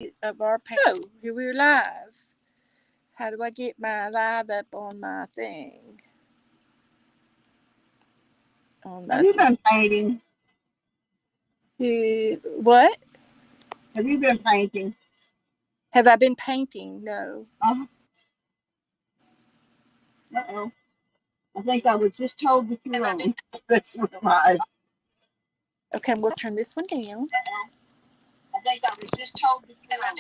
of our panel. Oh, here we're live. How do I get my live up on my thing? Have you been painting? What? Have you been painting? Have I been painting? No. Uh-oh. I think I was just told that you're on. This one live. Okay, we'll turn this one down. I think I was just told that you're on.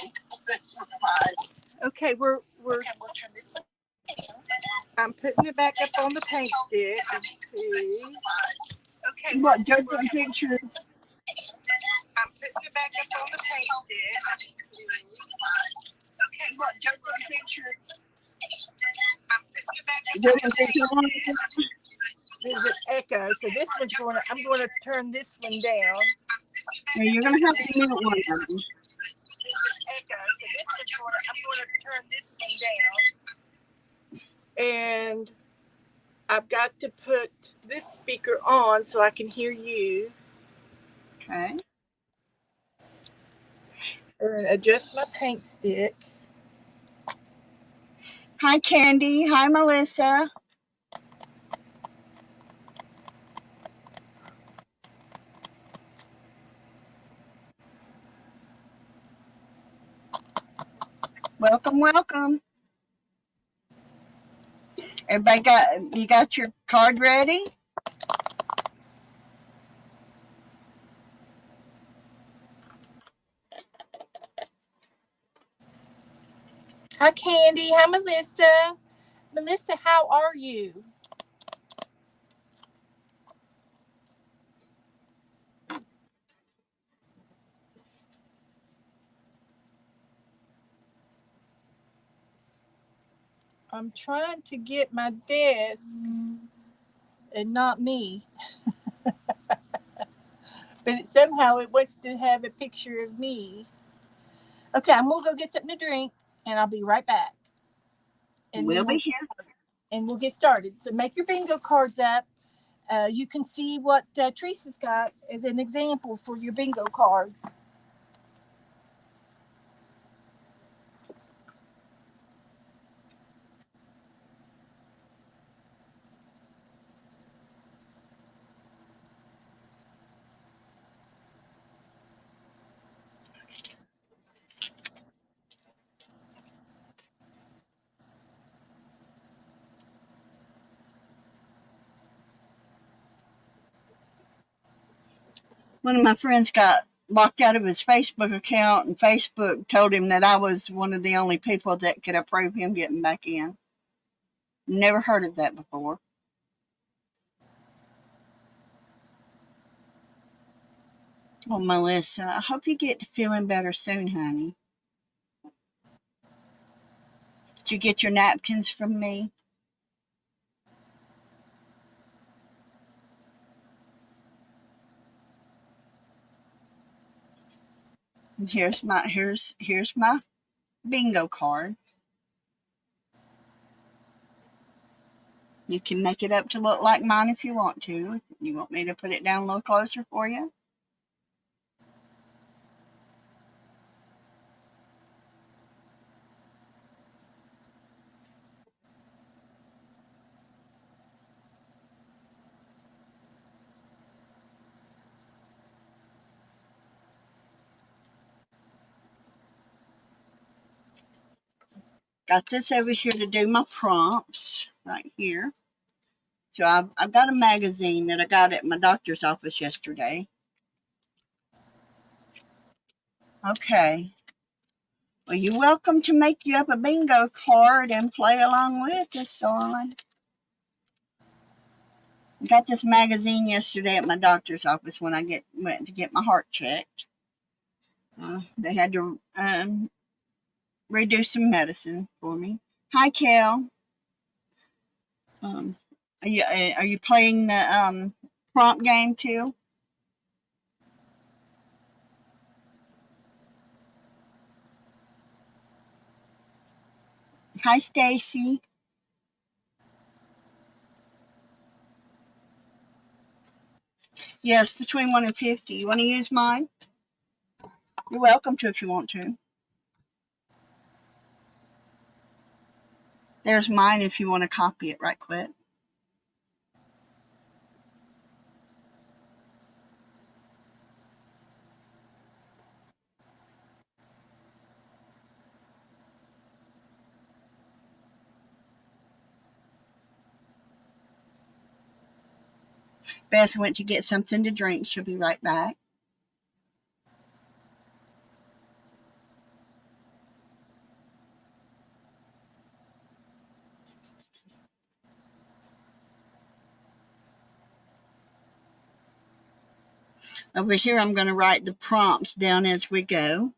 This one live. Okay, we'll turn this one down. I'm putting it back up on the paint stick. Let's see. Okay. You want JoJo pictures? I'm putting it back up on the paint stick. Okay. You want JoJo pictures? I'm putting it back up on the paint stick. There's an echo, so this one's I'm going to turn this one down. Yeah, you're going to have to mute one of them. There's an echo, so I'm going to turn this one down. And I've got to put this speaker on so I can hear you. Okay. And adjust my paint stick. Hi, Candy. Hi, Melissa. Welcome, welcome. Everybody you got your card ready? Hi, Candy. Hi, Melissa. Melissa, how are you? I'm trying to get my desk and not me. But somehow it wants to have a picture of me. Okay, I'm going to go get something to drink, and I'll be right back. And we'll be here. And we'll get started. So make your bingo cards up. You can see what Teresa's got as an example for your bingo card. One of my friends got locked out of his Facebook account, and Facebook told him that I was one of the only people that could approve him getting back in. Never heard of that before. Well, Melissa, I hope you get to feeling better soon, honey. Did you get your napkins from me? Here's my bingo card. You can make it up to look like mine if you want to. You want me to put it down a little closer for you? Got this over here to do my prompts right here. So I've got a magazine that I got at my doctor's office yesterday. Okay. Well, you're welcome to make you up a bingo card and play along with us, darling. I got this magazine yesterday at my doctor's office when I went to get my heart checked. They had to redo some medicine for me. Hi, Kel. Are you playing the prompt game too? Hi, Stacy. Yes, between 1 and 50. You want to use mine? You're welcome to if you want to. There's mine if you want to copy it right quick. Beth went to get something to drink. She'll be right back. Over here, I'm going to write the prompts down as we go.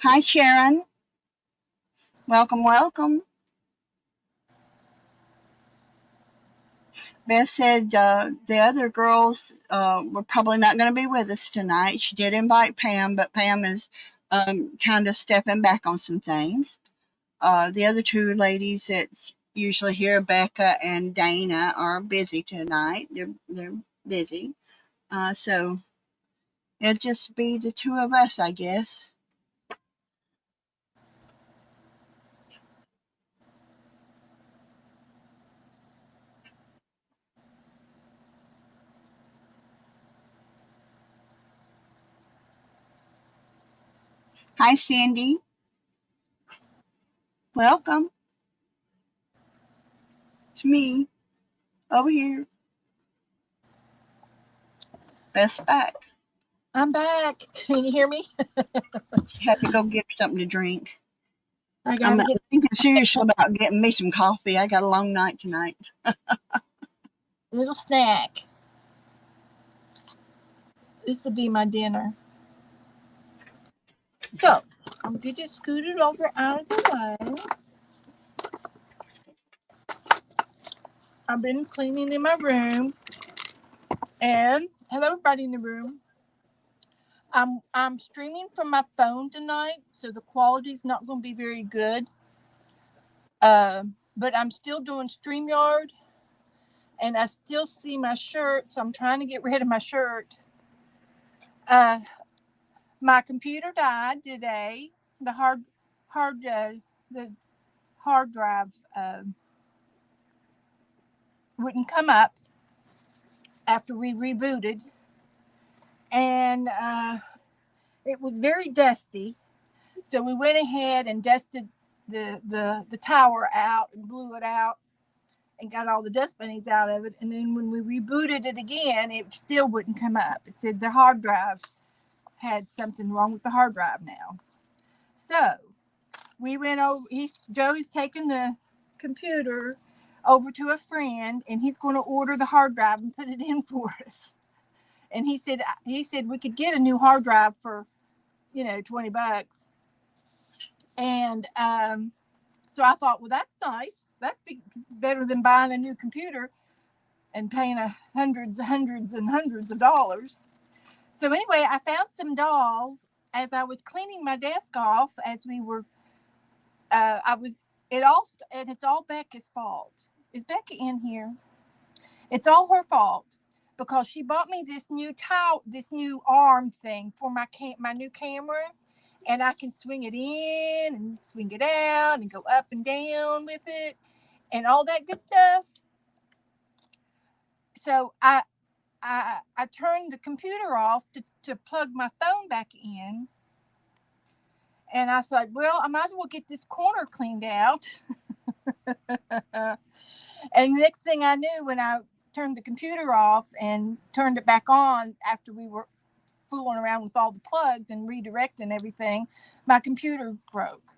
Hi, Sharon. Welcome, welcome. Beth said the other girls were probably not going to be with us tonight. She did invite Pam, but Pam is kind of stepping back on some things. The other two ladies that's usually here, Becca and Dana, are busy tonight. They're busy. So it'll just be the two of us, I guess. Hi, Sandy. Welcome. It's me over here. Beth's back. I'm back. Can you hear me? She had to go get something to drink. I I'm gotta not get thinking seriously about getting me some coffee. I got a long night tonight. a little snack. This will be my dinner. So, I'm going to scoot it over out of the way. I've been cleaning in my room. And hello, everybody in the room. I'm streaming from my phone tonight, so the quality's not going to be very good. But I'm still doing StreamYard, and I still see my shirt, so I'm trying to get rid of my shirt. My computer died today. The hard drive wouldn't come up after we rebooted, and it was very dusty. So we went ahead and dusted the tower out and blew it out and got all the dust bunnies out of it. And then when we rebooted it again, it still wouldn't come up. It said the hard drive had something wrong with the hard drive now. So we went over. Joey's taking the computer over to a friend, and he's going to order the hard drive and put it in for us. And he said we could get a new hard drive for, $20. And so I thought, well, that's nice. That'd be better than buying a new computer and paying hundreds and hundreds of dollars. So anyway, I found some dolls as I was cleaning my desk off. As we were, it's all Becca's fault. Is Becca in here? It's all her fault because she bought me this new arm thing for my new camera. And I can swing it in and swing it out and go up and down with it and all that good stuff. So I turned the computer off to plug my phone back in. And I thought, well, I might as well get this corner cleaned out. And the next thing I knew, when I turned the computer off and turned it back on after we were fooling around with all the plugs and redirecting everything, my computer broke.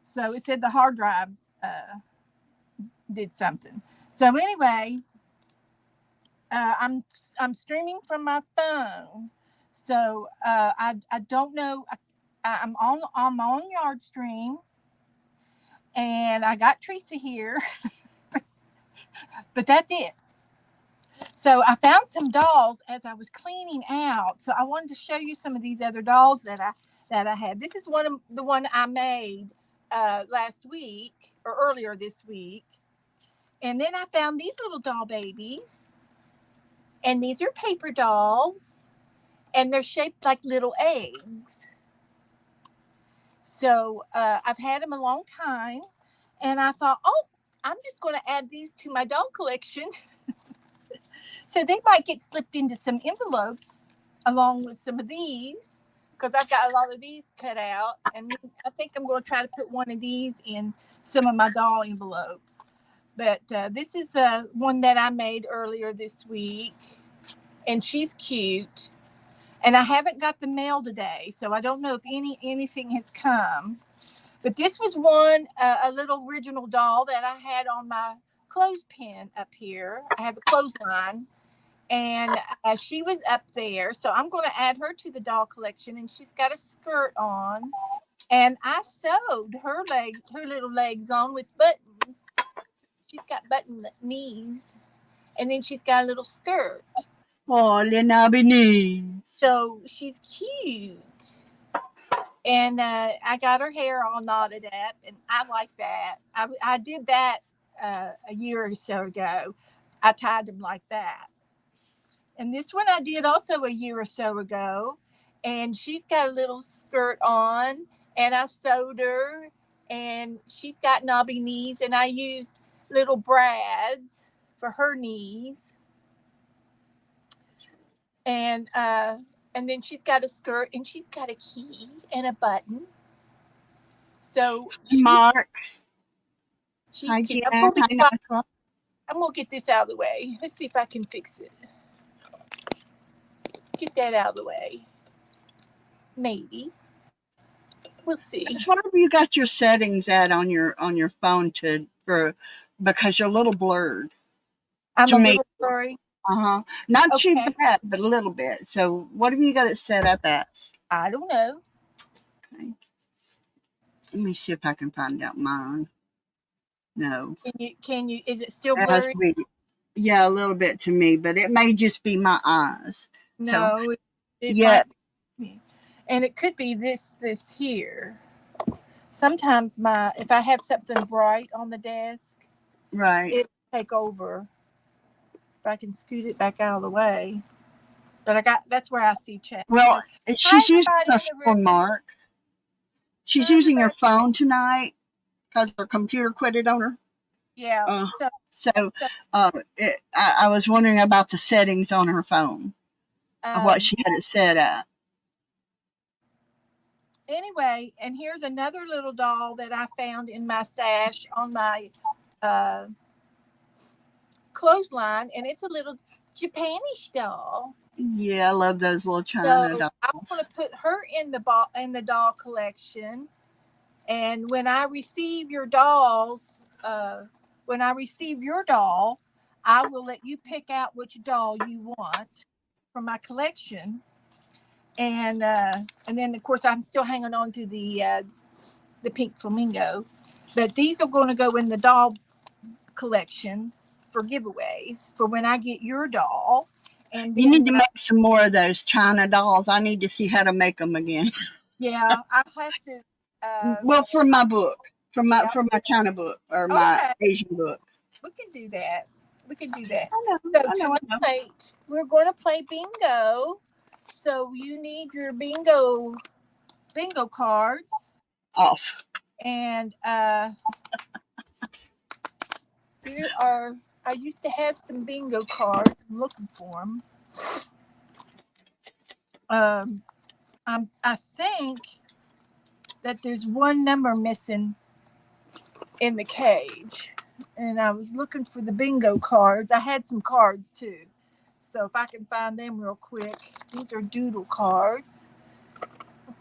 So it said the hard drive did something. So anyway, I'm streaming from my phone. So I don't know. I'm on Yardstream, and I got Teresa here, but that's it. So I found some dolls as I was cleaning out. So I wanted to show you some of these other dolls that I had. This is the one I made last week or earlier this week. And then I found these little doll babies. And these are paper dolls. And they're shaped like little eggs. So I've had them a long time. And I thought, oh, I'm just going to add these to my doll collection. So they might get slipped into some envelopes along with some of these, because I've got a lot of these cut out. And I think I'm going to try to put one of these in some of my doll envelopes. But this is one that I made earlier this week. And she's cute. And I haven't got the mail today, so I don't know if anything has come. But this was one, a little original doll that I had on my clothespin up here. I have a clothesline. And she was up there. So I'm going to add her to the doll collection. And she's got a skirt on. And I sewed her little legs on with buttons. She's got button knees. And then she's got a little skirt. Oh, little knees. So she's cute. And I got her hair all knotted up. And I like that. I did that a year or so ago. I tied them like that. And this one I did also a year or so ago. And she's got a little skirt on. And I sewed her. And she's got knobby knees. And I used little brads for her knees. And then she's got a skirt. And she's got a key and a button. So Mark. she's Hi, cute. Jen. I'm Hi, going to get this out of the way. Let's see if I can fix it. Get that out of the way. Maybe. We'll see. What have you got your settings at on your phone because you're a little blurred? I'm a little blurry. Not Okay. too bad, but a little bit. So what have you got it set up as? I don't know. Okay. Let me see if I can find out mine. No. Can you is it still blurry? Yeah, a little bit to me, but it may just be my eyes. No, so, it yeah. might be. And it could be this here. Sometimes if I have something bright on the desk, right, it'll take over. If I can scoot it back out of the way. But that's where I see chat. Well, she's using her phone, Mark. She's using her phone tonight because her computer quit it on her. Yeah. I was wondering about the settings on her phone, what she had it set at. Anyway, and here's another little doll that I found in my stash on my clothesline, and it's a little Japanish doll. Yeah, I love those little China dolls. I want to put her in the doll collection, and when I receive your dolls, when I receive your doll, I will let you pick out which doll you want from my collection. And then of course I'm still hanging on to the pink flamingo, but these are going to go in the doll collection for giveaways for when I get your doll. And you need to make some more of those China dolls. I need to see how to make them again. Yeah, I'll have to. Well, from my book, from my China book or my Asian book. We can do that. I know. Tonight we're going to play bingo. So you need your bingo cards. Off. And here I used to have some bingo cards. I'm looking for them. I think that there's one number missing in the cage. And I was looking for the bingo cards. I had some cards too. So if I can find them real quick. These are doodle cards. I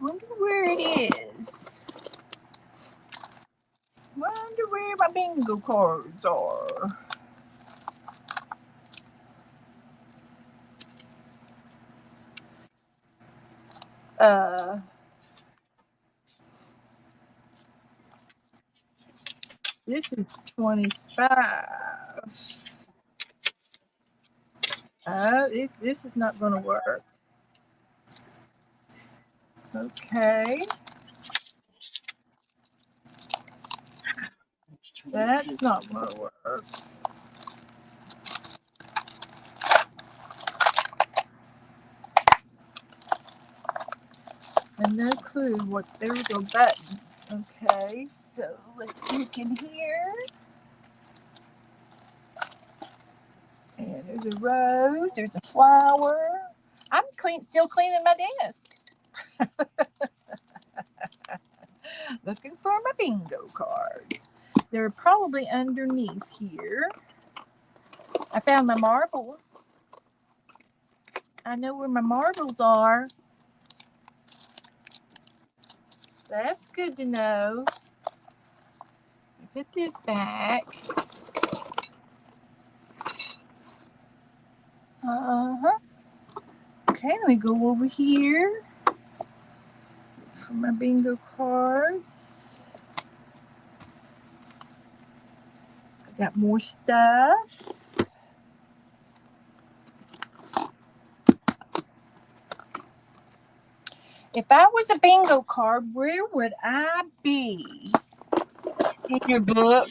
wonder where it is. Wonder where my bingo cards are. This is 25. This is not going to work. Okay. That's not gonna work. And no clue what there go buttons. Okay, so let's look in here. And there's a rose, there's a flower. I'm still cleaning my desk. Looking for my bingo cards. They're probably underneath here. I found my marbles. I know where my marbles are. That's good to know. Put this back. Uh-huh. Okay, let me go over here for my bingo cards. I got more stuff. If I was a bingo card, where would I be? In your book.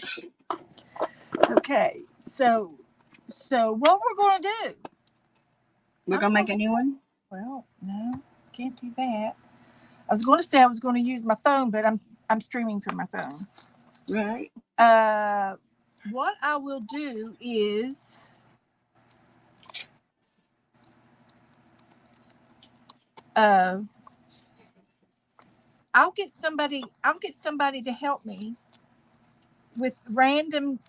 Okay, so what we're going to do? We're going to make a new one? Well, no, can't do that. I was going to say I was going to use my phone, but I'm streaming from my phone. Right. What I will do is I'll get somebody to help me with random.org.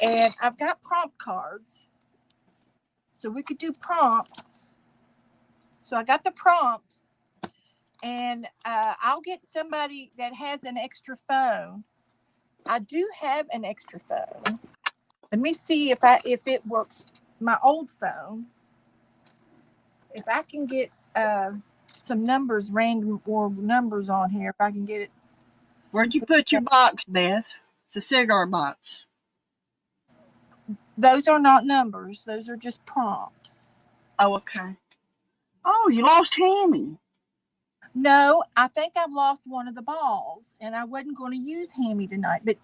And I've got prompt cards. So we could do prompts. So I got the prompts. And I'll get somebody that has an extra phone. I do have an extra phone. Let me see if it works. My old phone. If I can get some numbers, random or numbers on here, if I can get it. Where'd you put your box, Beth? It's a cigar box. Those are not numbers. Those are just prompts. Oh, okay. Oh, you lost Hammy. No, I think I've lost one of the balls, and I wasn't going to use Hammy tonight, but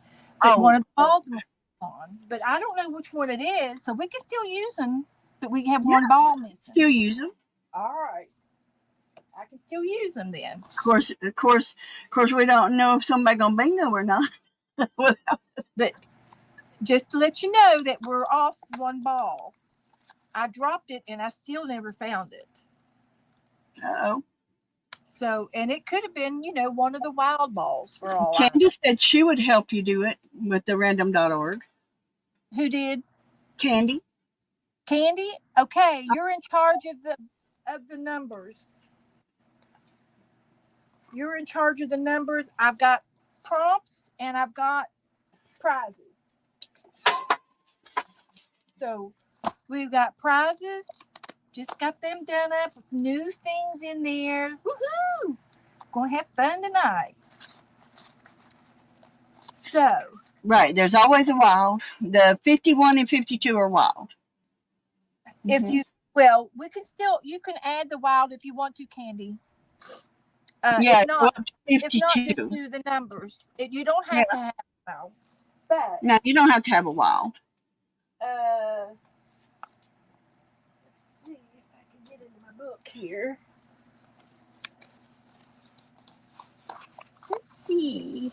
Oh. one of the balls was on. But I don't know which one it is, so we can still use them, but we have one ball missing. Still use them. All right. I can still use them then. Of course, we don't know if somebody gonna bingo or not. But just to let you know that we're off one ball. I dropped it and I still never found it. Uh-oh. So, and it could have been, one of the wild balls for all Candy said she would help you do it with the random.org. Who did? Candy. Candy? Okay, you're in charge of the numbers. You're in charge of the numbers. I've got prompts and I've got prizes. So we've got prizes. Just got them done up with new things in there. Woohoo! Gonna have fun tonight. So. Right, there's always a wild. The 51 and 52 are wild. If you, we can you can add the wild if you want to, Candy. If not, 52. If not, just do the numbers. You don't have to have a wild. But no, you don't have to have a wild. Let's see if I can get into my book here. Let's see.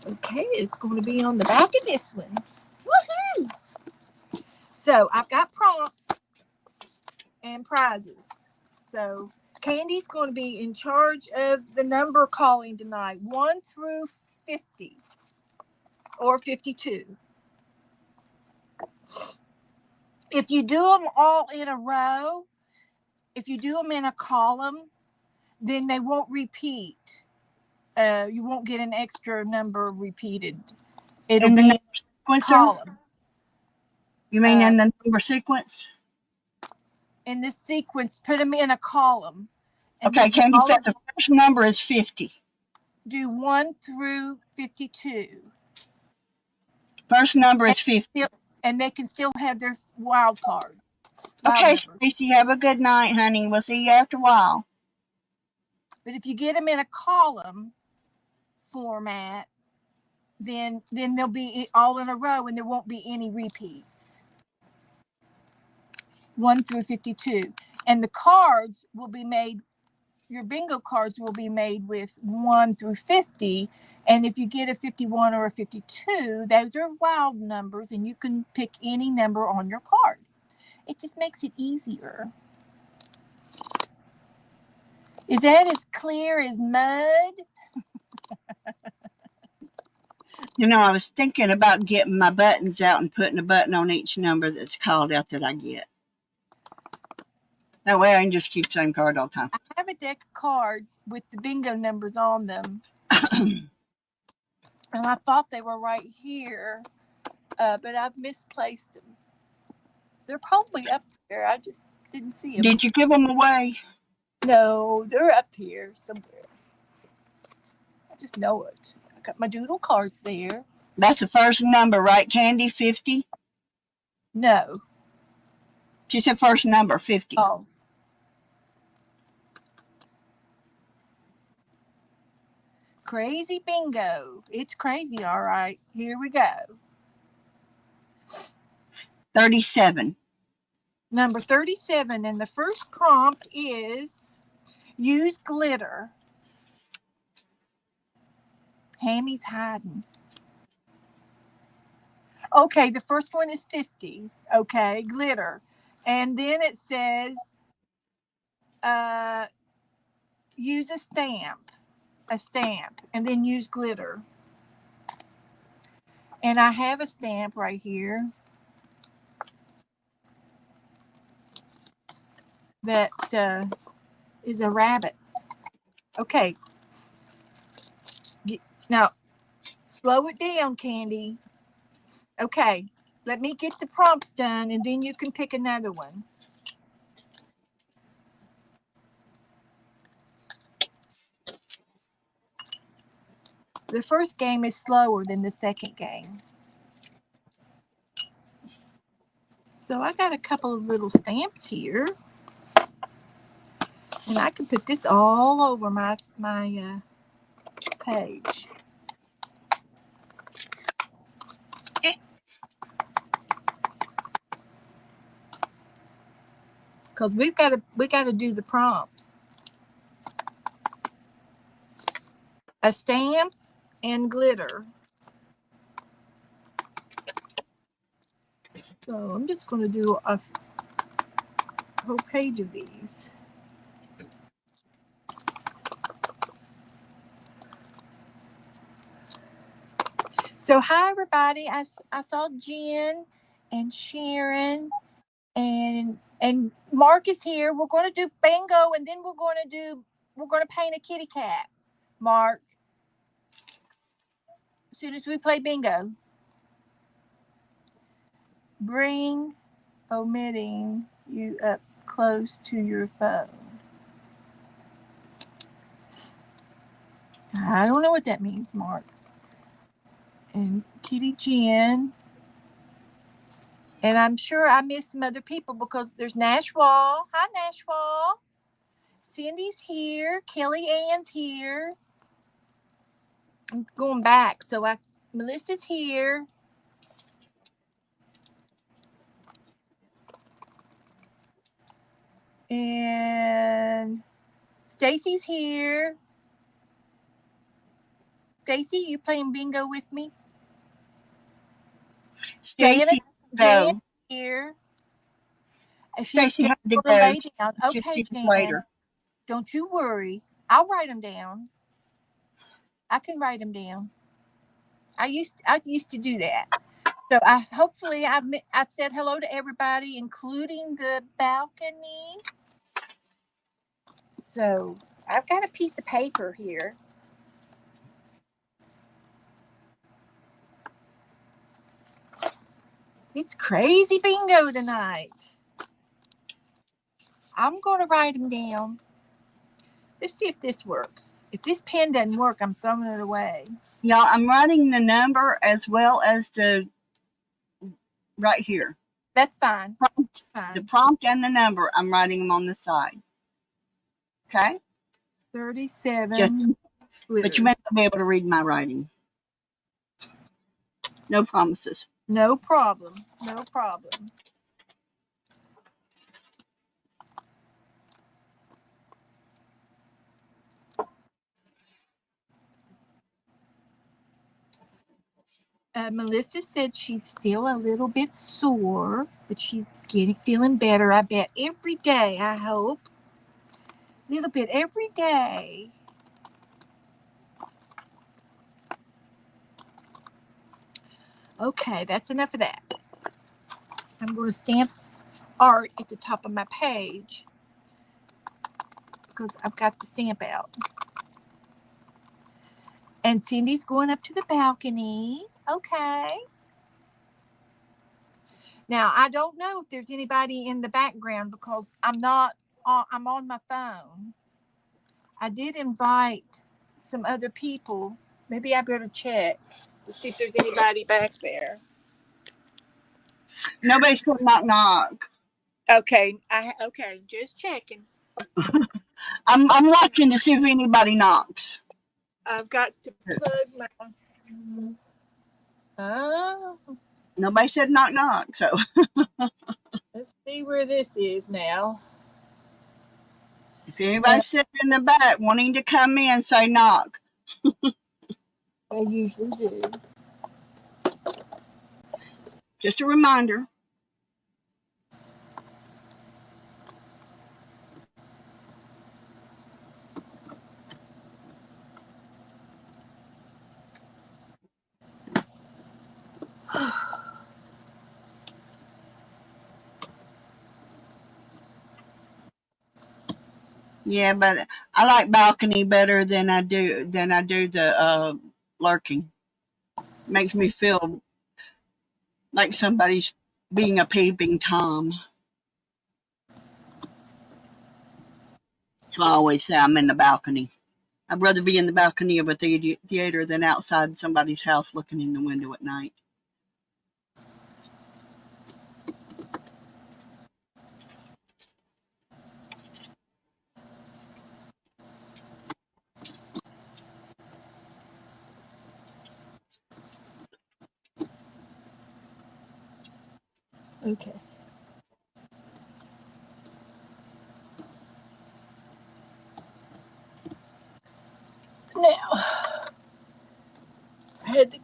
Okay, it's going to be on the back of this one. Woohoo! So I've got prompts and prizes. So Candy's going to be in charge of the number calling tonight, 1 through 50 or 52. If you do them all in a row, if you do them in a column, then they won't repeat. You won't get an extra number repeated. It'll be in a column. You mean in the number sequence? In the sequence, put them in a column. Okay, Candy said the first number is 50. Do 1 through 52. First number is 50. And they can still have their wild card. Okay, Stacey, have a good night, honey. We'll see you after a while. But if you get them in a column format, then they'll be all in a row and there won't be any repeats. 1 through 52. And the cards will be made, your bingo cards will be made with 1 through 50. And if you get a 51 or a 52, those are wild numbers and you can pick any number on your card. It just makes it easier. Is that as clear as mud? You know, I was thinking about getting my buttons out and putting a button on each number that's called out that I get. That way I can just keep the same card all the time. I have a deck of cards with the bingo numbers on them. And I thought they were right here, but I've misplaced them. They're probably up there. I just didn't see them. Did you give them away? No, they're up here somewhere. I just know it. I got my doodle cards there. That's the first number, right, Candy? 50? No. She said first number, 50. Oh. Crazy bingo. It's crazy, all right. Here we go. 37. Number 37, and the first prompt is use glitter. Hammy's hiding. Okay, the first one is 50. Okay, glitter. And then it says use a stamp, and then use glitter. And I have a stamp right here that is a rabbit. Okay. Now, slow it down, Candy. Okay, let me get the prompts done, and then you can pick another one. The first game is slower than the second game. So I got a couple of little stamps here. And I can put this all over my page. Because we got to do the prompts. A stamp and glitter. So I'm just going to do a whole page of these. So hi everybody. I saw Jen and Sharon and Mark is here. We're going to do bingo, and then we're going to paint a kitty cat. Mark, as soon as we play bingo. Bring omitting you up close to your phone. I don't know what that means, Mark. And Kitty Jen. And I'm sure I missed some other people because there's Nashwall. Hi, Nashwall. Cindy's here. Kelly Ann's here. I'm going back. So Melissa's here. And Stacy's here. Stacy, you playing bingo with me? Stacy, Janet's here. Stacy had to go. Okay, Janet. Later. Don't you worry. I'll write them down. I can write them down. I used to do that. So hopefully I've said hello to everybody, including the balcony. So I've got a piece of paper here. It's crazy bingo tonight. I'm going to write them down. Let's see if this works. If this pen doesn't work, I'm throwing it away. Yeah, I'm writing the number as well as the right here. That's fine. The prompt and the number, I'm writing them on the side. Okay? 37. But you may not be able to read my writing. No promises. No problem. No problem. Melissa said she's still a little bit sore, but she's feeling better, I bet, every day, I hope. A little bit every day. Okay, that's enough of that. I'm going to stamp art at the top of my page because I've got the stamp out. And Cindy's going up to the balcony. Okay. Now, I don't know if there's anybody in the background because I'm on my phone. I did invite some other people. Maybe I better check to see if there's anybody back there. Nobody said knock knock. Okay, okay, just checking. I'm watching to see if anybody knocks. I've got to plug my. Oh, Nobody said knock knock. So let's see where this is now. if anybody's sitting in the back wanting to come in, say knock. They usually do. Just a reminder. Yeah, but I like balcony better than I do the lurking. Makes me feel like somebody's being a peeping Tom. So I always say I'm in the balcony. I'd rather be in the balcony of a theater than outside somebody's house looking in the window at night. Okay. Now, I had to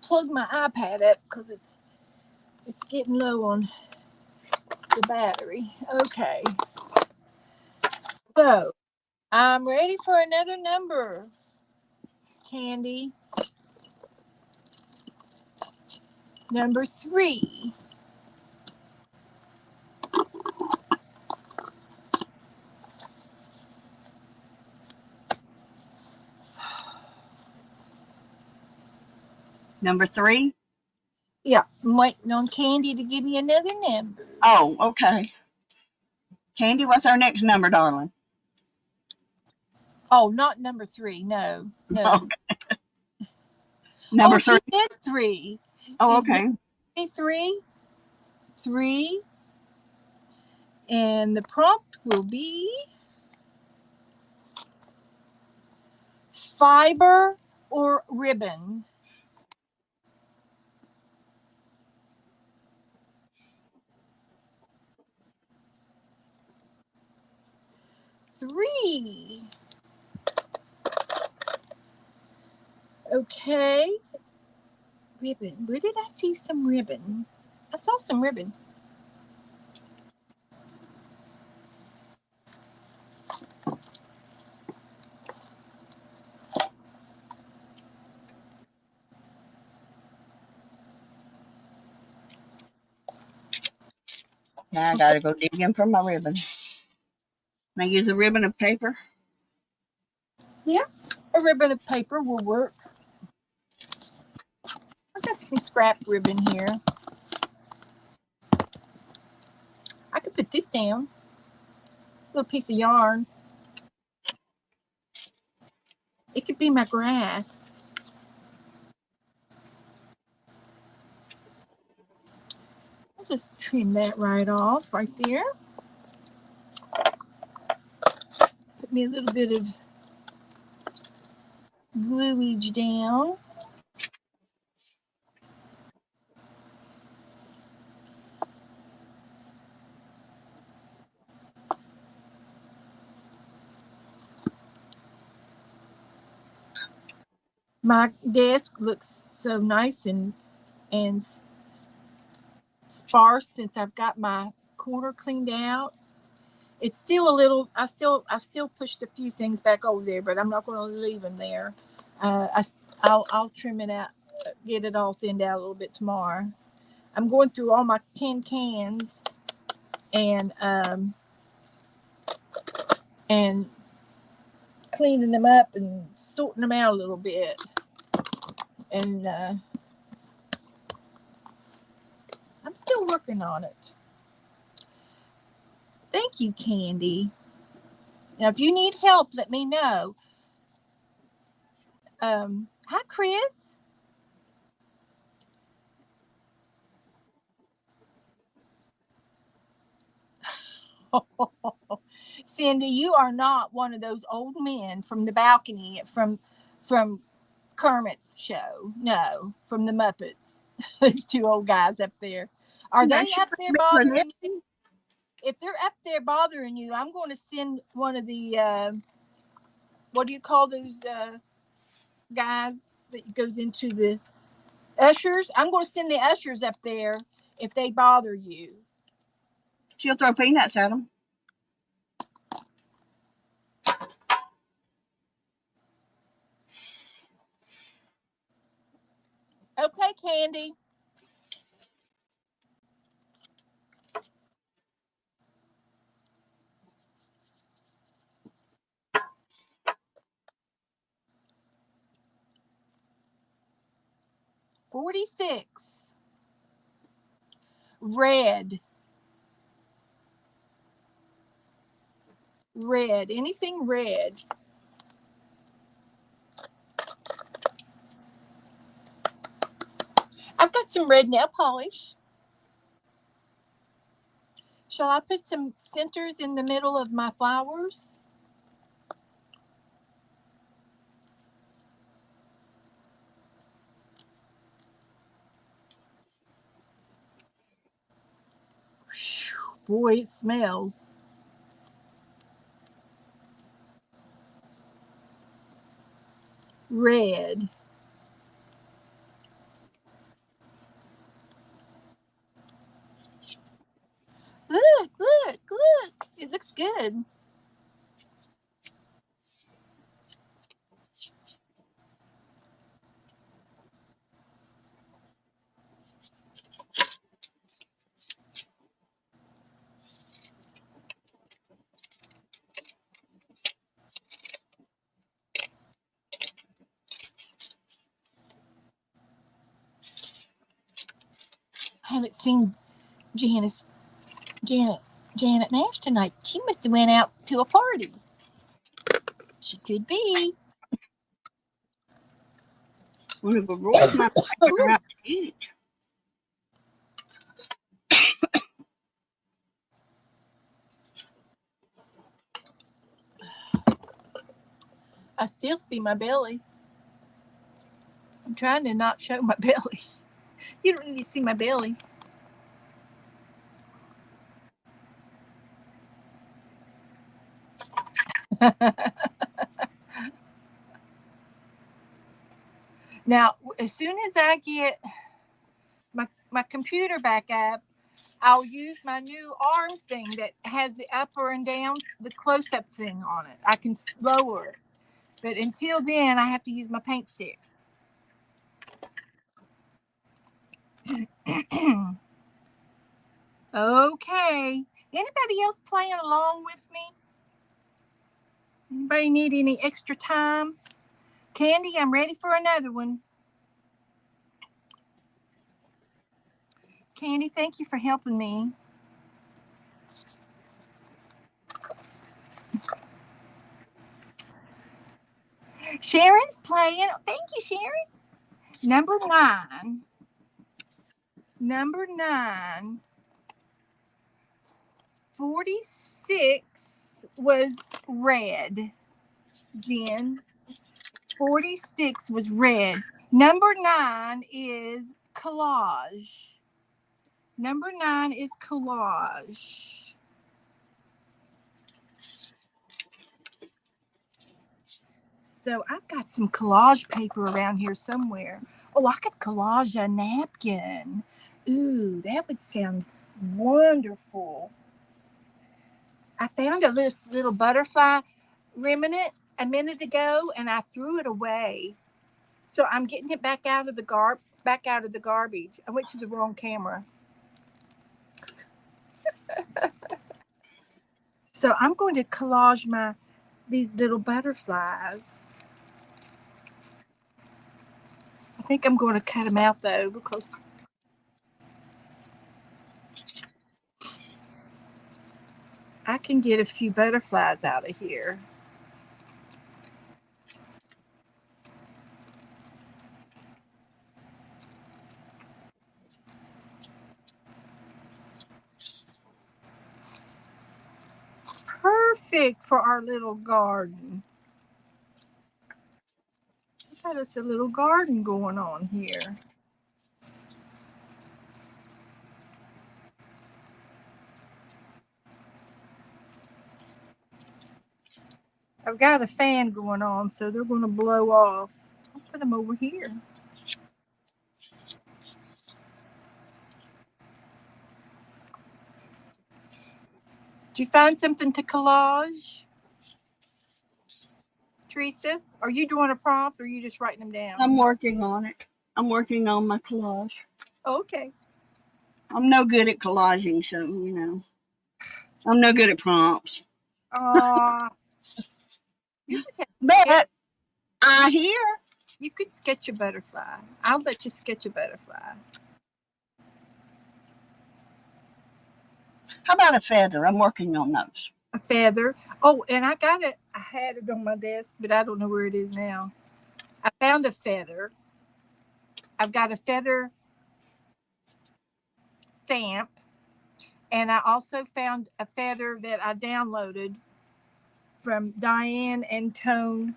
plug my iPad up because it's getting low on the battery. Okay. So, I'm ready for another number, Candy. Number 3. Number 3? Yeah, I'm waiting on Candy to give me another number. Oh, okay. Candy, what's our next number, darling? Oh, not number 3. No. Okay. Number 3. She said 3. Oh, okay. 3. 3. And the prompt will be fiber or ribbon. Three. Okay. Ribbon. Where did I see some ribbon? I saw some ribbon. Now I gotta go digging for my ribbon. Can I use a ribbon of paper? Yeah, a ribbon of paper will work. I've got some scrap ribbon here. I could put this down. A little piece of yarn. It could be my grass. I'll just trim that right off right there. Put put me a little bit of gluage down. My desk looks so nice and sparse since I've got my corner cleaned out. It's still a little. I still pushed a few things back over there, but I'm not going to leave them there. I'll trim it out, get it all thinned out a little bit tomorrow. I'm going through all my tin cans and cleaning them up and sorting them out a little bit. And I'm still working on it. Thank you, Candy. Now, if you need help, let me know. Hi, Chris. Cindy, you are not one of those old men from the balcony from Kermit's show. No, from the Muppets. Those two old guys up there. Are they up there bothering you? If they're up there bothering you, I'm going to send one of the what do you call those guys that goes into the ushers? I'm going to send the ushers up there if they bother you. She'll throw peanuts at them. Okay, Candy. $46. Red. Anything red. I've got some red nail polish. Shall I put some centers in the middle of my flowers? Whew, boy, it smells. Red. Look. It looks good. I haven't seen Janet Nash tonight. She must have went out to a party. She could be. One of the Roy's might take her out to eat. I still see my belly. I'm trying to not show my belly. You don't need to see my belly. Now, as soon as I get my computer back up, I'll use my new arm thing that has the upper and down, the close-up thing on it. I can lower it. But until then, I have to use my paint stick. Okay. Anybody else playing along with me? Anybody need any extra time? Candy, I'm ready for another one. Candy, thank you for helping me. Sharon's playing. Thank you, Sharon. Number 9. 46. was red, Jen. 46 was red. Number 9 is collage. Number 9 is collage. So I've got some collage paper around here somewhere. Oh, I could collage a napkin. Ooh, that would sound wonderful. I found a little butterfly remnant a minute ago, and I threw it away. So I'm getting it back out of the garbage. I went to the wrong camera. So I'm going to collage these little butterflies. I think I'm going to cut them out though, because I can get a few butterflies out of here. Perfect for our little garden. Look at us, a little garden going on here. I've got a fan going on, so they're going to blow off. I'll put them over here. Did you find something to collage, Teresa? Are you doing a prompt, or are you just writing them down? I'm working on it. I'm working on my collage. Okay. I'm no good at collaging, so I'm no good at prompts. You just have, But I hear. you could sketch a butterfly. I'll let you sketch a butterfly. How about a feather? I'm working on those. A feather. Oh, and I got it. I had it on my desk, but I don't know where it is now. I found a feather. I've got a feather stamp, and I also found a feather that I downloaded from Diane and Tone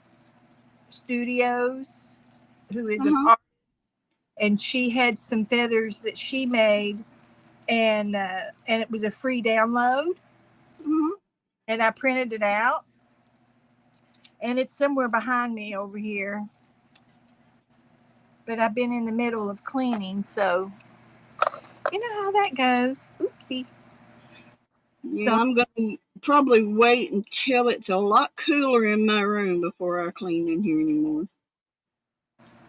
Studios, who is an artist, and she had some feathers that she made, and it was a free download. And I printed it out, and it's somewhere behind me over here. But I've been in the middle of cleaning, so you know how that goes. Oopsie. Yeah, So I'm going to probably wait until it's a lot cooler in my room before I clean in here anymore.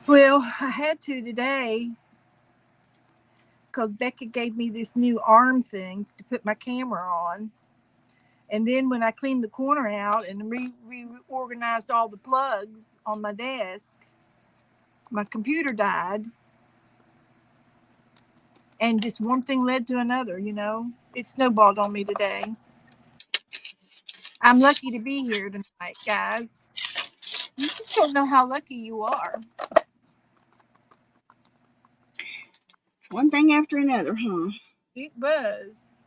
well, I had to today because Becca gave me this new arm thing to put my camera on. And then when I cleaned the corner out and reorganized all the plugs on my desk, my computer died. And just one thing led to another, It snowballed on me today. I'm lucky to be here tonight, guys. You just don't know how lucky you are. One thing after another, huh? It was.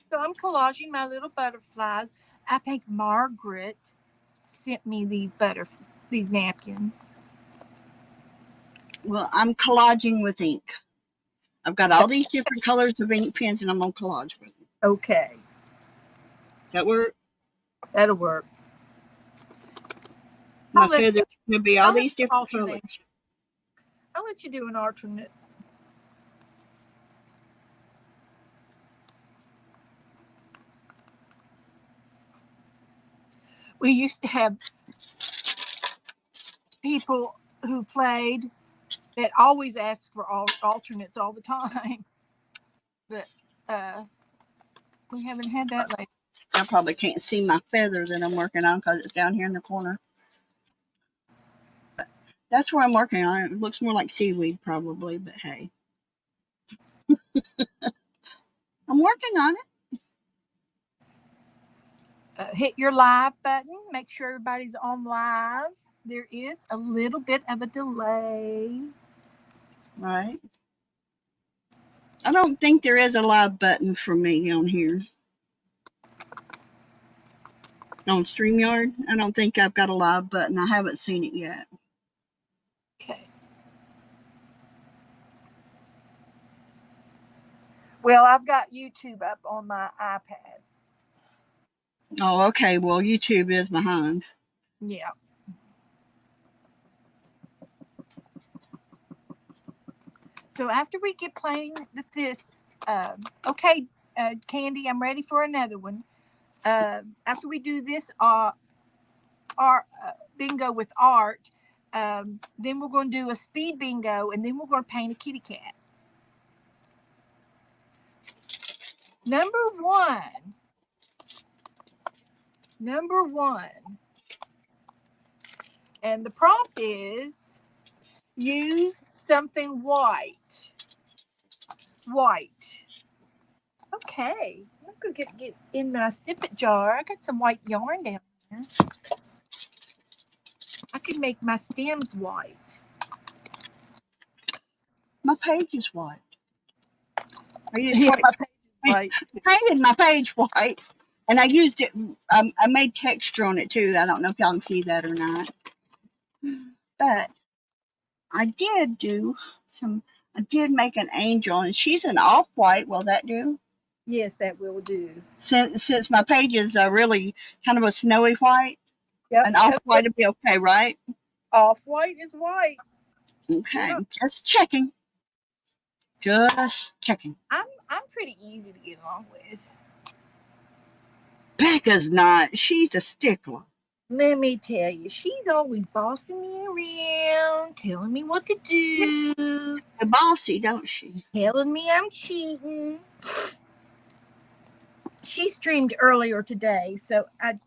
So I'm collaging my little butterflies. I think Margaret sent me these napkins. Well, I'm collaging with ink. I've got all these different colors of ink pens, and I'm going to collage with them. Okay. That work? That'll work. My feathers going to be all these different colors. I'll let you do an alternate. We used to have people who played that always asked for alternates all the time. But we haven't had that lately. I probably can't see my feather that I'm working on because it's down here in the corner. But that's where I'm working on. It looks more like seaweed probably, but hey. I'm working on it. Hit your live button. Make sure everybody's on live. There is a little bit of a delay. Right. I don't think there is a live button for me on here. on StreamYard. I don't think I've got a live button. I haven't seen it yet. Okay. Well, I've got YouTube up on my iPad. Oh, okay. Well, YouTube is behind. Yeah. So after we get playing with this, okay, Candy, I'm ready for another one. After we do this art bingo with art, then we're going to do a speed bingo, and then we're going to paint a kitty cat. Number one. And the prompt is use something white. White. Okay. I'm going to get in my snippet jar. I got some white yarn down there. I could make my stems white. My page is white. Are you Yeah, my page is white. I painted my page white, and I used it. I made texture on it too. I don't know if y'all can see that or not, but I did do some. I did make an angel, and she's an off-white. Will that do? Yes, that will do. Since my pages are really kind of a snowy white, Yep. an off-white would be okay, right? Off-white is white. Okay, Yeah. just checking. Just checking. I'm pretty easy to get along with. Becca's not. She's a stickler. Let me tell you, she's always bossing me around, telling me what to do. The bossy, don't she? Telling me I'm cheating. She streamed earlier today, so I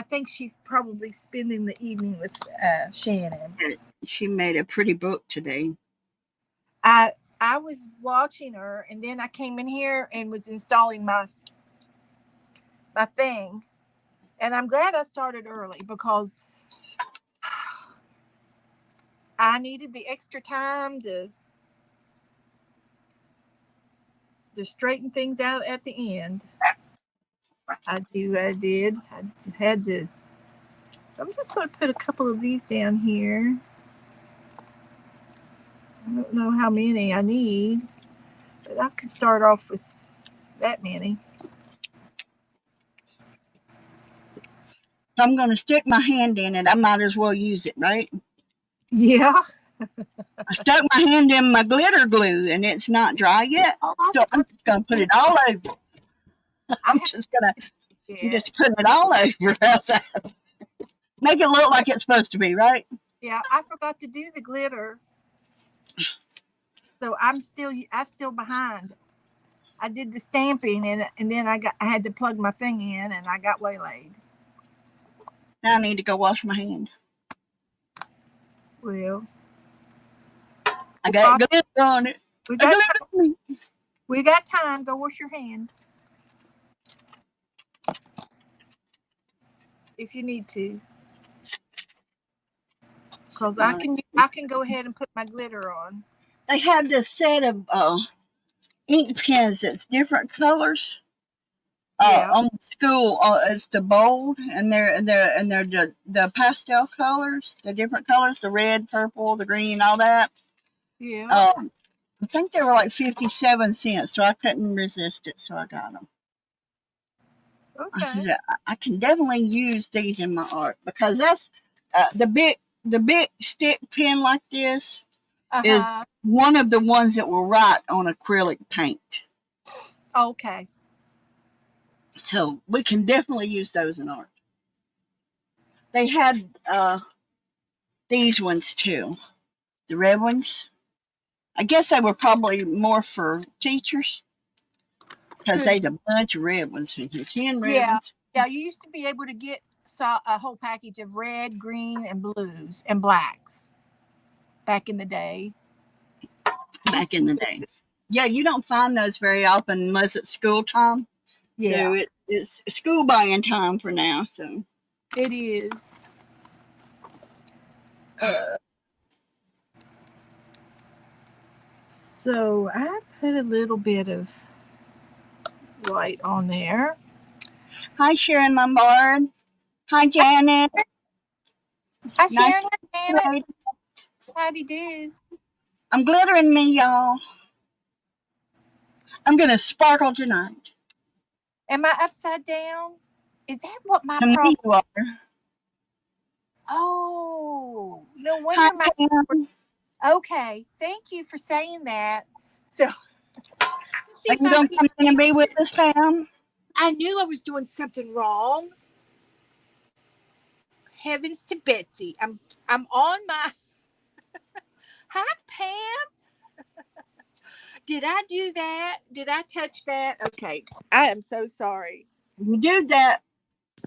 think she's probably spending the evening with Shannon. She made a pretty book today. I was watching her, and then I came in here and was installing my thing, and I'm glad I started early because I needed the extra time to straighten things out at the end. I did. I had to. So I'm just going to put a couple of these down here. I don't know how many I need, but I could start off with that many. If I'm going to stick my hand in it, I might as well use it, right? Yeah. I stuck my hand in my glitter glue, and it's not dry yet, so I'm just going to put it all over. I'm just going to just put it all over. Make it look like it's supposed to be, right? Yeah, I forgot to do the glitter, so I'm still behind. I did the stamping, and then I had to plug my thing in, and I got waylaid. Now I need to go wash my hand. Well, I got glitter on it. We got time. Go wash your hand if you need to, because I can go ahead and put my glitter on. They had this set of ink pens that's different colors. On the school, it's the bold, and they're the pastel colors, the different colors, the red, purple, the green, all that. Yeah. I think they were like 57 cents, so I couldn't resist it, so I got them. Okay. I said I can definitely use these in my art, because that's the big stick pen like this is one of the ones that will write on acrylic paint. Okay. So we can definitely use those in art. They had these ones too, the red ones. I guess they were probably more for teachers, because there's a bunch of red ones in here. 10 red ones. Yeah, you used to be able to get a whole package of red, green, and blues and blacks back in the day. Yeah, you don't find those very often unless it's school time. Yeah. So it's school buying time for now. So it is. So I put a little bit of white on there. Hi, Sharon Lombard. Hi, Janet. Hi, Nice Sharon. to Hi, meet Janet. you. Howdy do. I'm glittering me, y'all. I'm going to sparkle tonight. Am I upside down? Is that what my To me, problem? you are. Oh, no Hi, wonder my. Pam. Okay, thank you for saying that. So, let's see Are if you I going can to come in and be with us, Pam? I knew I was doing something wrong. Heavens to Betsy. I'm on my. Hi, Pam. Did I do that? Did I touch that? Okay. I am so sorry. You do that.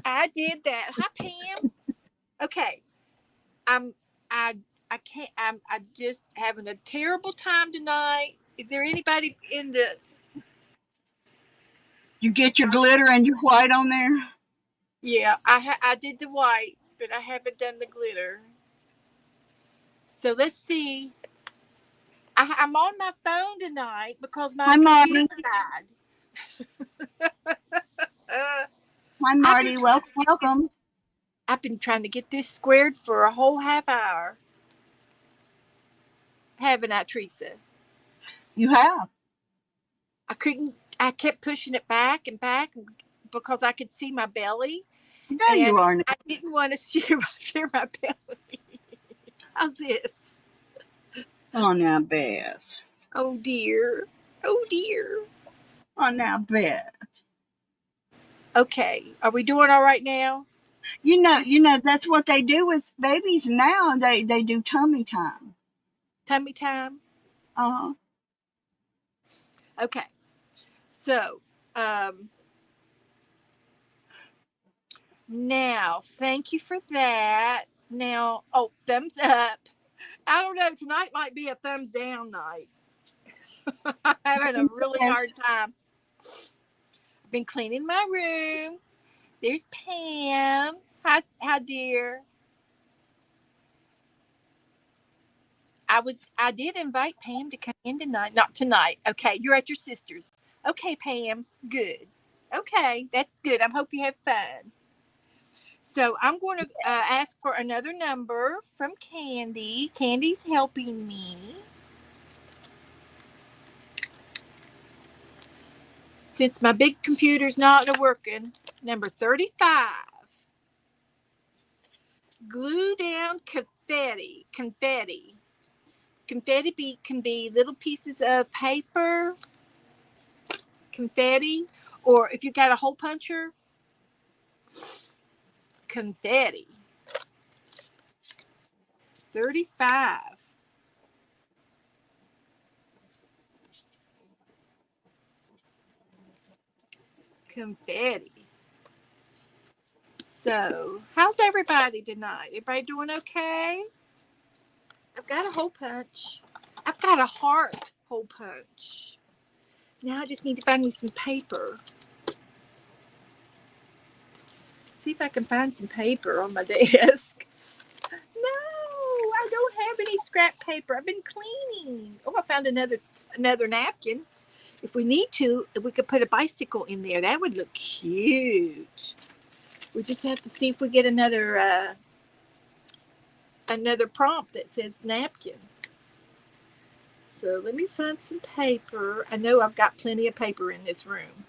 I did that. Hi, Pam. Okay. I'm I I can't I just having a terrible time tonight. Is there anybody in the You get your glitter and your white on there. Yeah, I did the white, but I haven't done the glitter. So let's see. I'm on my phone tonight because my Hi, Marty. computer died. Uh, Hi, I've been Marty. trying Welcome, to get this. welcome. I've been trying to get this squared for a whole half hour, haven't I, Teresa? You have. I couldn't. I kept pushing it back and back because I could see my belly, There you and are now. I didn't want to share my belly. How's this? Oh, now, Beth. Oh dear. Oh dear. Oh, now, Beth. Okay, are we doing all right now? That's what they do with babies now. They do tummy time. Tummy time. Uh-huh. Okay. So, now, thank you for that. Now, oh, thumbs up. I don't know. Tonight might be a thumbs down night. I'm having a really Yes. hard time. I've been cleaning my room. There's Pam. Hi, dear. I did invite Pam to come in tonight. Not tonight. Okay, you're at your sister's. Okay, Pam. Good. Okay, that's good. I hope you have fun. So I'm going to ask for another number from Candy. Candy's helping me. Since my big computer's not working, number 35. Glue down confetti. Confetti. Can be little pieces of paper, confetti, or if you got a hole puncher, confetti. 35. Confetti. So, how's everybody tonight? Everybody doing okay? I've got a hole punch. I've got a heart hole punch. Now I just need to find me some paper. See if I can find some paper on my desk. No, I don't have any scrap paper. I've been cleaning. Oh, I found another napkin. If we need to, we could put a bicycle in there. That would look cute. We just have to see if we get another prompt that says napkin. So let me find some paper. I know I've got plenty of paper in this room.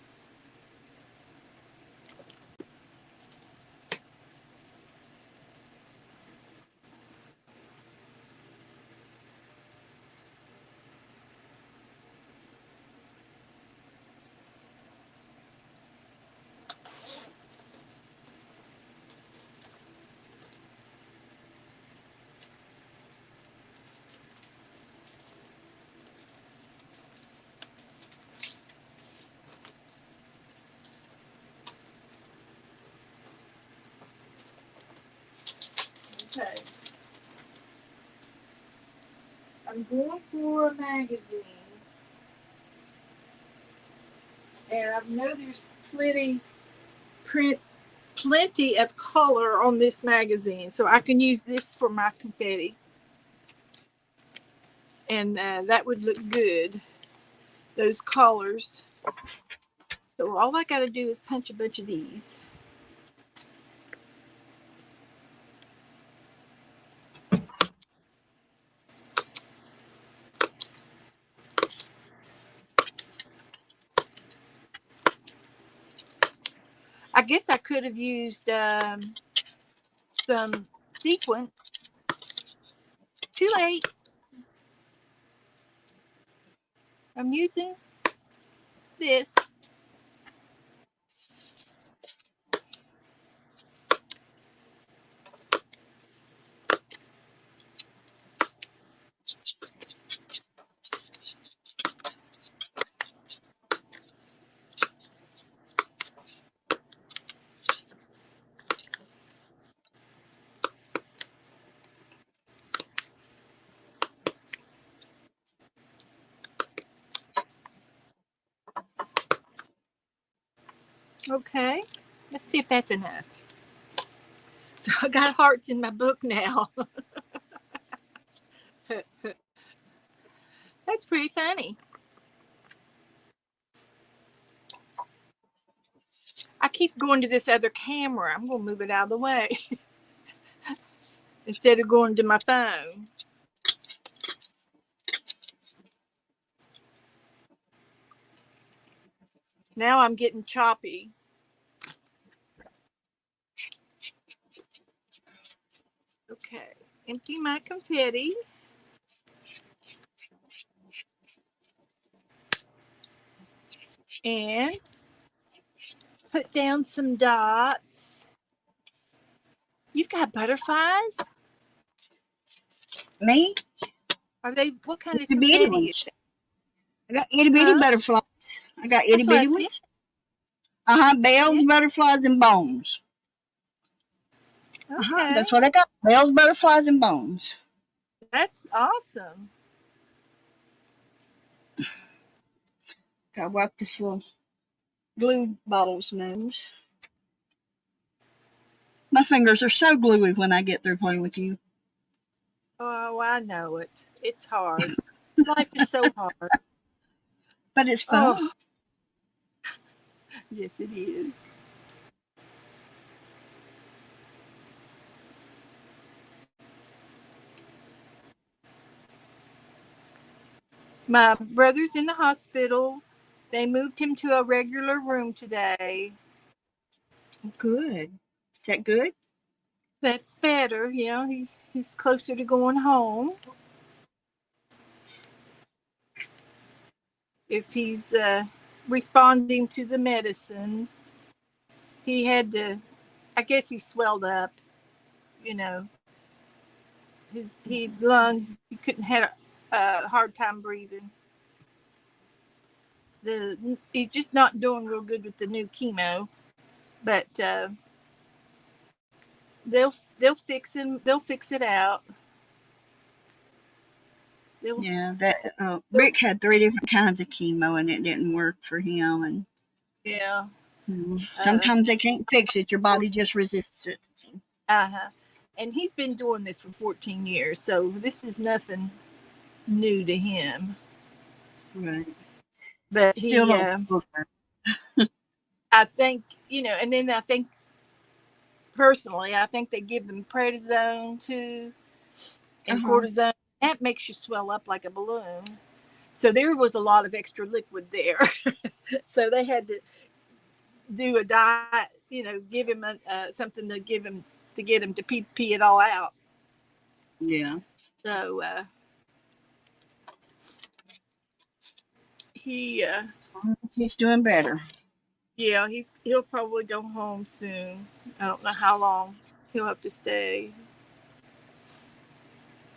Okay. I'm going for a magazine. And I know there's plenty of color on this magazine. So I can use this for my confetti. And that would look good. Those colors. So all I got to do is punch a bunch of these. guess I could have used some sequin. Too late. I'm using this. Okay, let's see if that's enough. So I got hearts in my book now. That's pretty funny. I keep going to this other camera. I'm going to move it out of the way instead of going to my phone. Now I'm getting choppy. Okay, empty my confetti. And put down some dots. You've got butterflies? Me? Are they, what kind of Itty bitty confetti is ones. it? I got itty bitty Huh? butterflies. I got itty That's what I bitty said. ones. Bells, Yeah. butterflies, and bones. Okay, That's what I got. Bells, butterflies, and bones. that's awesome. Gotta wipe this little glue bottle's nose. My fingers are so gluey when I get through playing with you. Oh, I know it. It's hard. Life is so hard. But it's fun. Oh, yes, it is. My brother's in the hospital. They moved him to a regular room today. Good. Is that good? That's better. You know, he's closer to going home. If he's responding to the medicine, he had to, I guess he swelled up, you know, his lungs, he couldn't have a hard time breathing. He's just not doing real good with the new chemo, but they'll fix him. They'll fix it out. Yeah. Rick had 3 different kinds of chemo and it didn't work for him. And Yeah. sometimes they can't fix it. Your body just resists it. Uh-huh. And he's been doing this for 14 years, so this is nothing new to him. Right. But Still I think, and then I think personally, I think they give them prednisone too and cortisone. That makes you swell up like a balloon. So there was a lot of extra liquid there. So they had to do a diet, give him something to give him to get him to pee it all out. Yeah. So he's doing better. Yeah, he'll probably go home soon. I don't know how long he'll have to stay.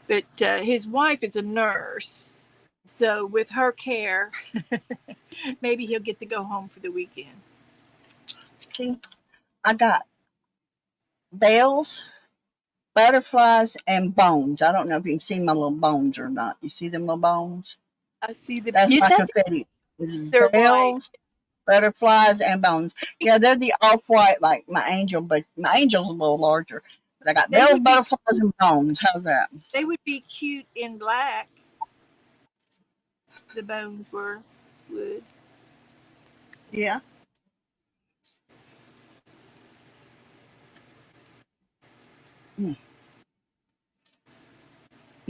But his wife is a nurse, so with her care, maybe he'll get to go home for the weekend. See, I got bells, butterflies, and bones. I don't know if you can see my little bones or not. You see them little bones? I see the. That's Yes, my confetti. they're Bells, butterflies, and bones. Yeah, they're the off-white like my angel, but my angel's a little larger. But I got bells, butterflies, and bones. How's that? They would be cute in black. The bones would. Yeah.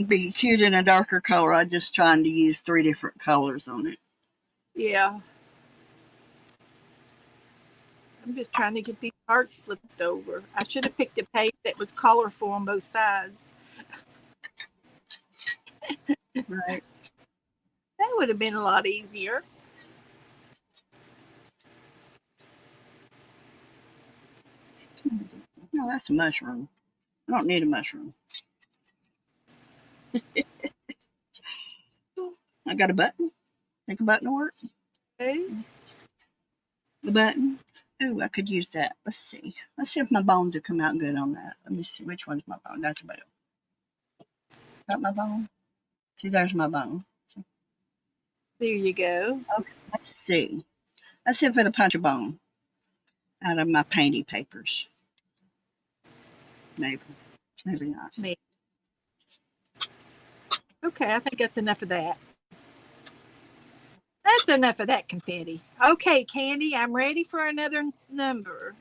Be cute in a darker color. I'm just trying to use 3 different colors on it. Yeah. I'm just trying to get these hearts flipped over. I should have picked a page that was colorful on both sides. Right. That would have been a lot easier. No, that's a mushroom. I don't need a mushroom. I got a button. Think a button will work. Okay. The button. Ooh, I could use that. Let's see. Let's see if my bones will come out good on that. Let me see which one's my bone. That's a bone. Got my bone? See, there's my bone. There you go. Okay, let's see. Let's see if I can punch a bone out of my painty papers. Maybe. Maybe not. Maybe. Okay, I think that's enough of that. That's enough of that confetti. Okay, Candy, I'm ready for another number.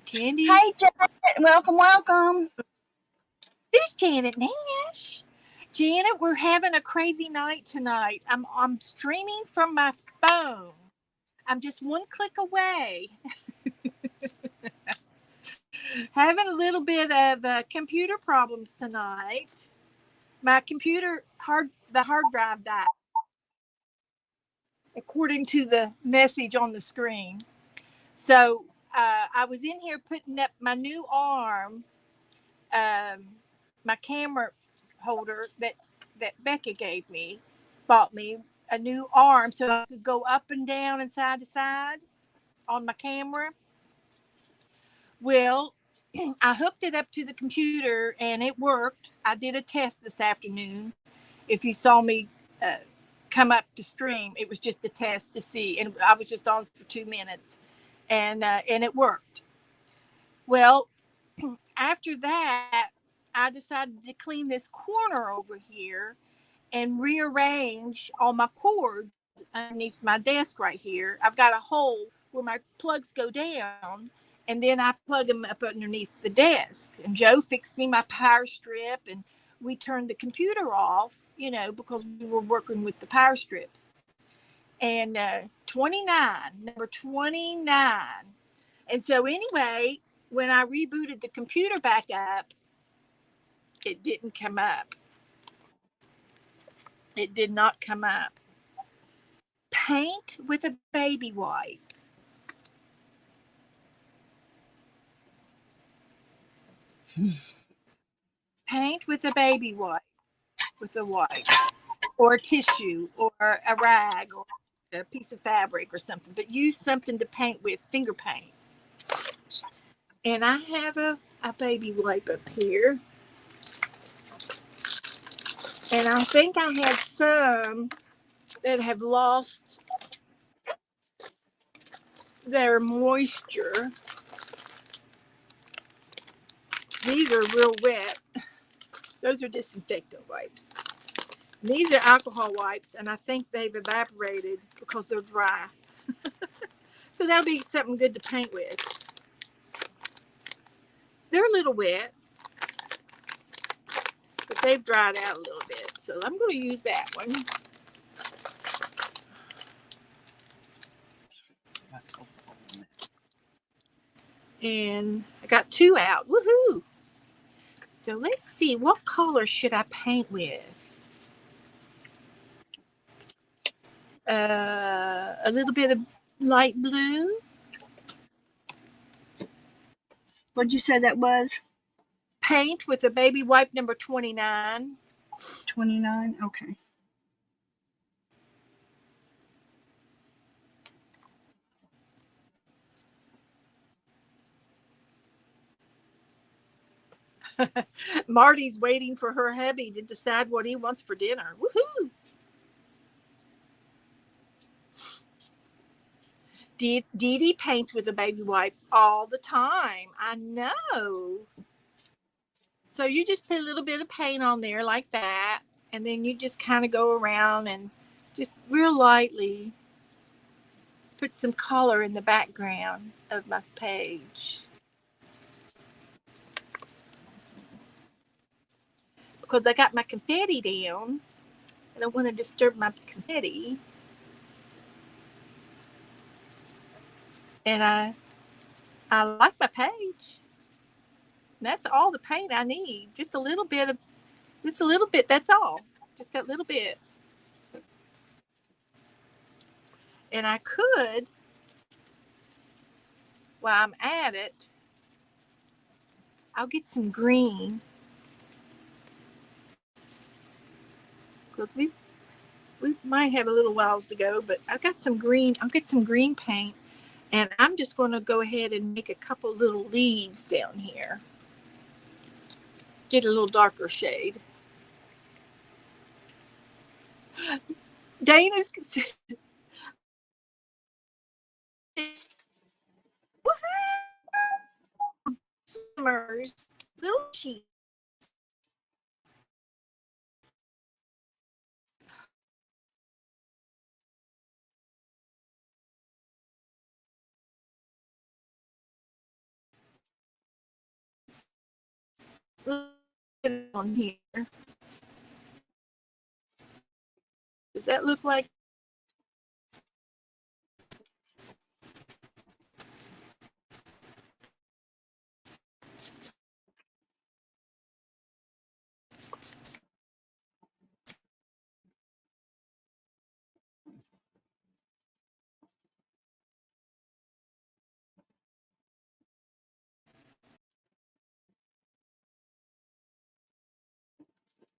Candy, Hey, Janet. Welcome, welcome. there's Janet Nash. Janet, we're having a crazy night tonight. I'm streaming from my phone. I'm just one click away. Having a little bit of computer problems tonight. My computer the hard drive died, according to the message on the screen. So I was in here putting up my new arm, my camera holder that Becca gave me, bought me a new arm so I could go up and down and side to side on my camera. Well, I hooked it up to the computer and it worked. I did a test this afternoon. If you saw me come up to stream, it was just a test to see, and I was just on for 2 minutes, and it worked. Well, after that, I decided to clean this corner over here and rearrange all my cords underneath my desk right here. I've got a hole where my plugs go down, and then I plug them up underneath the desk. And Joe fixed me my power strip, and we turned the computer off, because we were working with the power strips. And 29, number 29. And so anyway, when I rebooted the computer back up, it didn't come up. It did not come up. Paint with a baby wipe. Paint with a baby wipe, with a wipe, or a tissue, or a rag, or a piece of fabric or something, but use something to paint with, finger paint. And I have a baby wipe up here. And I think I have some that have lost their moisture. These are real wet. Those are disinfectant wipes. These are alcohol wipes, and I think they've evaporated because they're dry. So that'll be something good to paint with. They're a little wet, but they've dried out a little bit. So I'm going to use that one. And I got 2 out. Woohoo! So let's see, what color should I paint with? A little bit of light blue. What'd you say that was? Paint with a baby wipe number 29. 29? Okay. Marty's waiting for her hubby to decide what he wants for dinner. Woohoo! Dee Dee paints with a baby wipe all the time. I know. So you just put a little bit of paint on there like that, and then you just kind of go around and just real lightly put some color in the background of my page. Because I got my confetti down, I don't want to disturb my committee. And I like my page. That's all the paint I need. Just a little bit, that's all. Just that little bit. And I could, while I'm at it, I'll get some green. Because we might have a little while to go, but I've got some green. I'll get some green paint. And I'm just going to go ahead and make a couple little leaves down here. Get a little darker shade. Dana's little sheep. On here. Does that look like?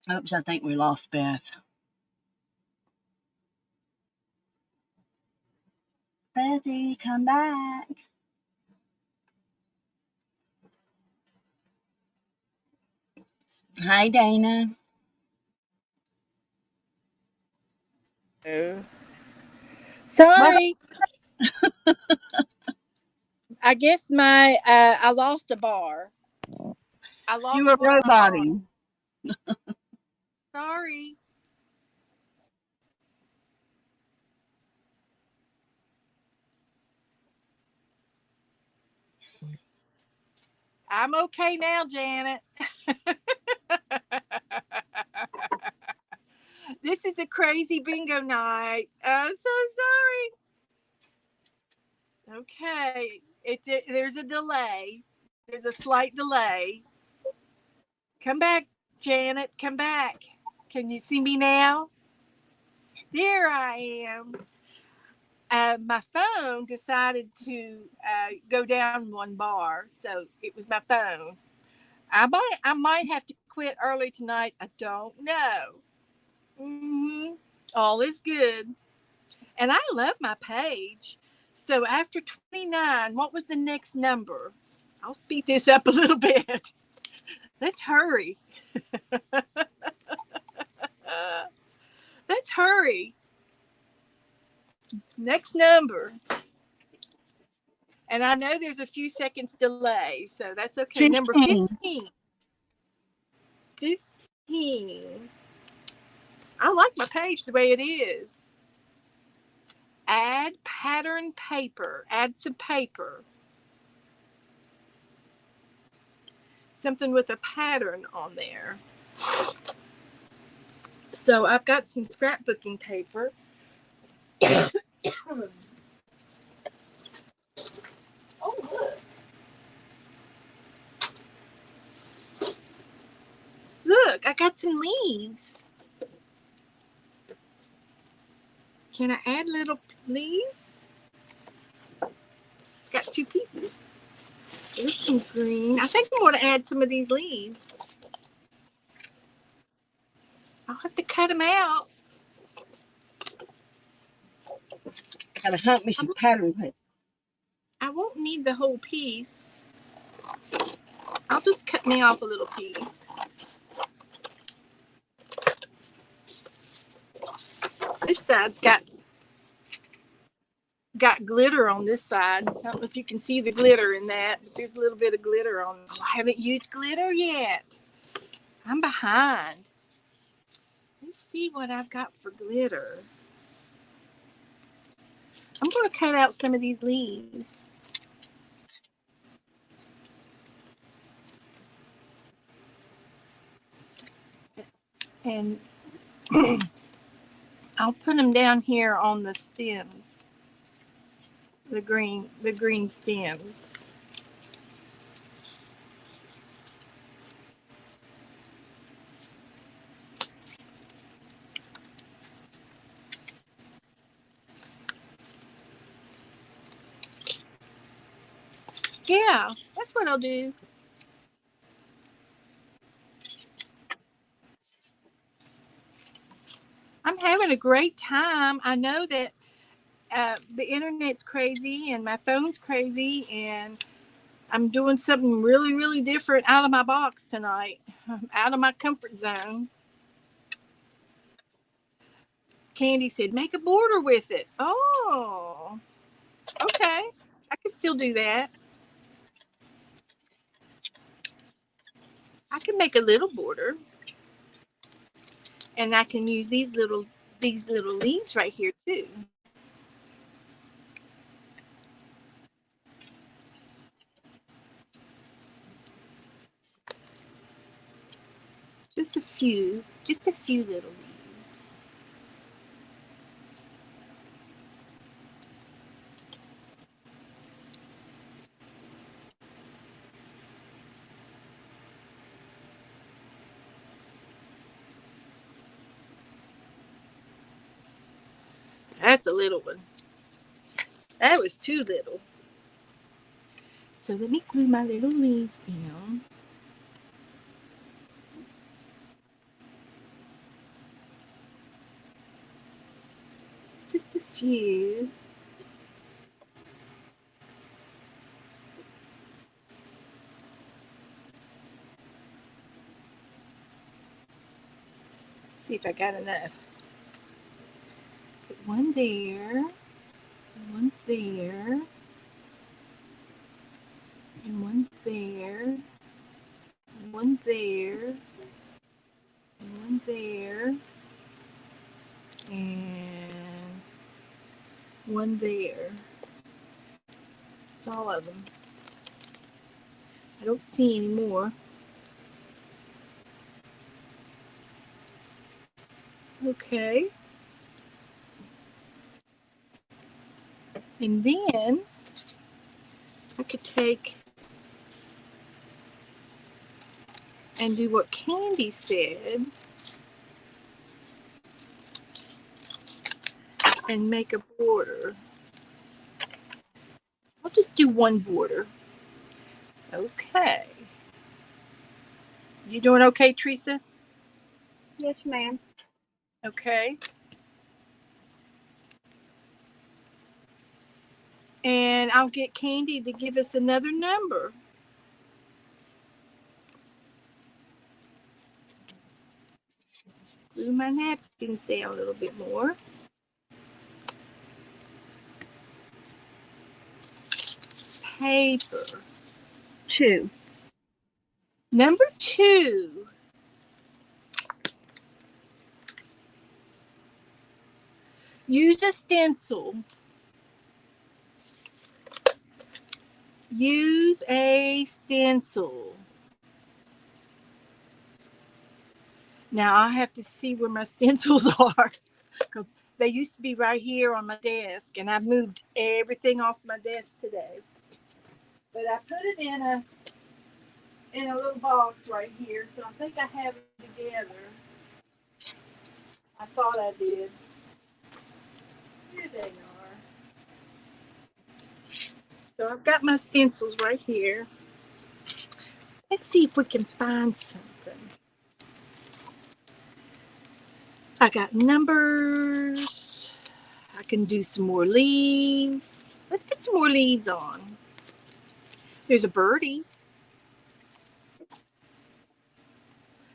Oops, I think we lost Beth. Bethy, come back. Hi, Dana. Oh. Sorry. I guess I lost a bar. I lost You were one of my bars. roboting. Sorry. I'm okay now, Janet. This is a crazy bingo night. I'm so sorry. Okay. There's a delay. There's a slight delay. Come back, Janet. Come back. Can you see me now? There I am. My phone decided to go down one bar, so it was my phone. I might have to quit early tonight. I don't know. All is good, and I love my page. So after 29, what was the next number? I'll speed this up a little bit. Let's hurry. Let's hurry. Next number. And I know there's a few seconds delay, so that's okay. 15. Number 15. 15. I like my page the way it is. Add pattern paper. Add some paper. Something with a pattern on there. So I've got some scrapbooking paper. Oh, look. Look, I got some leaves. Can I add little leaves? Got 2 pieces. There's some green. I think I'm going to add some of these leaves. I'll have to cut them out. Gotta hunt me some pattern paper. I won't need the whole piece. I'll just cut me off a little piece. This side's got glitter on this side. I don't know if you can see the glitter in that, but there's a little bit of glitter on. Oh, I haven't used glitter yet. I'm behind. Let's see what I've got for glitter. I'm going to cut out some of these leaves. And I'll put them down here on the stems. The green stems. Yeah, that's what I'll do. I'm having a great time. I know that the internet's crazy and my phone's crazy, and I'm doing something really, really different out of my box tonight, out of my comfort zone. Candy said, make a border with it. Oh, okay. I can still do that. I can make a little border, and I can use these little leaves right here too. Just a few little leaves. That's a little one. That was too little. So let me glue my little leaves down. Just a few. Let's see if I got enough. Put one there, and one there, and one there, and one there, and one there, and one there. That's all of them. I don't see any more. Okay. And then I could take and do what Candy said and make a border. I'll just do one border. Okay. You doing okay, Teresa? Yes, ma'am. Okay. And I'll get Candy to give us another number. Glue my napkins down a little bit more. Paper. 2. Number 2. Use a stencil. Use a stencil. Now I have to see where my stencils are, because they used to be right here on my desk, and I moved everything off my desk today. But I put it in a little box right here, so I think I have it together. I thought I did. Here they are. So I've got my stencils right here. Let's see if we can find something. I got numbers. I can do some more leaves. Let's put some more leaves on. There's a birdie.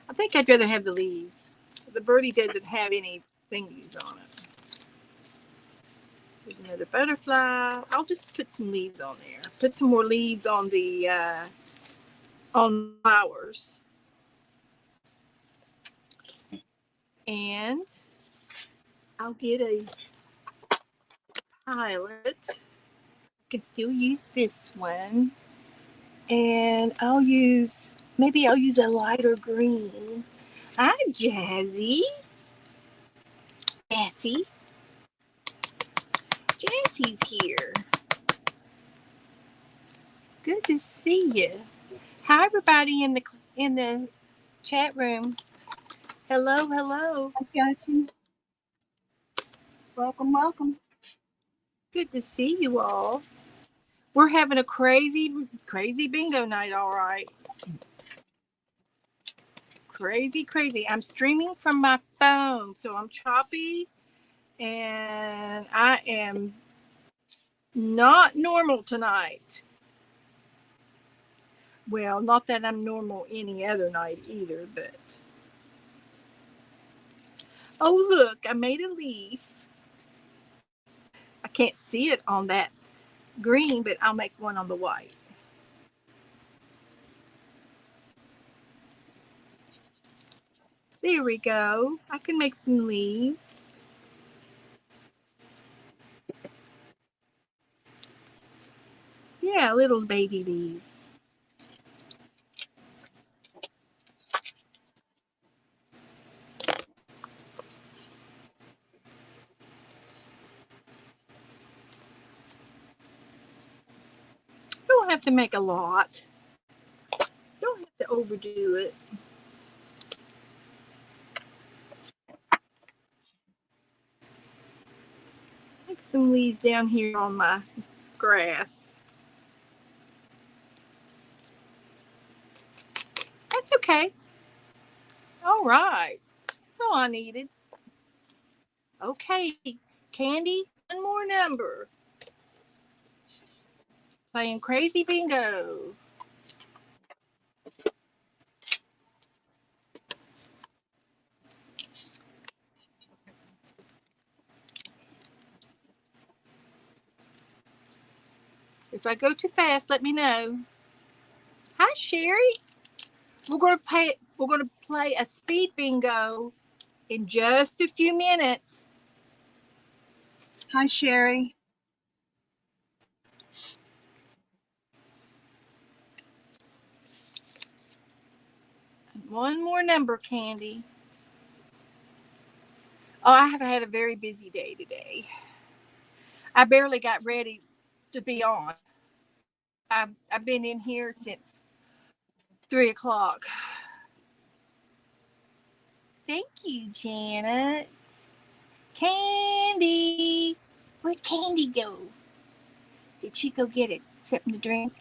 I think I'd rather have the leaves. The birdie doesn't have any thingies on it. There's another butterfly. I'll just put some leaves on there. Put some more leaves on the on flowers. And I'll get a pilot. I can still use this one. And maybe I'll use a lighter green. Hi, Jazzy. Yes, Jessie. Jessie's here. Good to see you. Hi, everybody in the chat room. Hello, hello. Hi, Johnson. Welcome, welcome. Good to see you all. We're having a crazy bingo night, all right. Crazy. I'm streaming from my phone, so I'm choppy, and I am not normal tonight. Well, not that I'm normal any other night either, but... Oh, look, I made a leaf. I can't see it on that green, but I'll make one on the white. There we go. I can make some leaves. Yeah, little baby leaves. Don't have to make a lot. Don't have to overdo it. Make some leaves down here on my grass. That's okay. All right. That's all I needed. Okay, Candy, one more number. Playing Crazy Bingo. If I go too fast, let me know. Hi, Sherry. We're going to play a speed bingo in just a few minutes. Hi, Sherry. One more number, Candy. Oh, I have had a very busy day today. I barely got ready to be on. I've been in here since 3 o'clock. Thank you, Janet. Candy. Where'd Candy go? Did she go get it? Something to drink?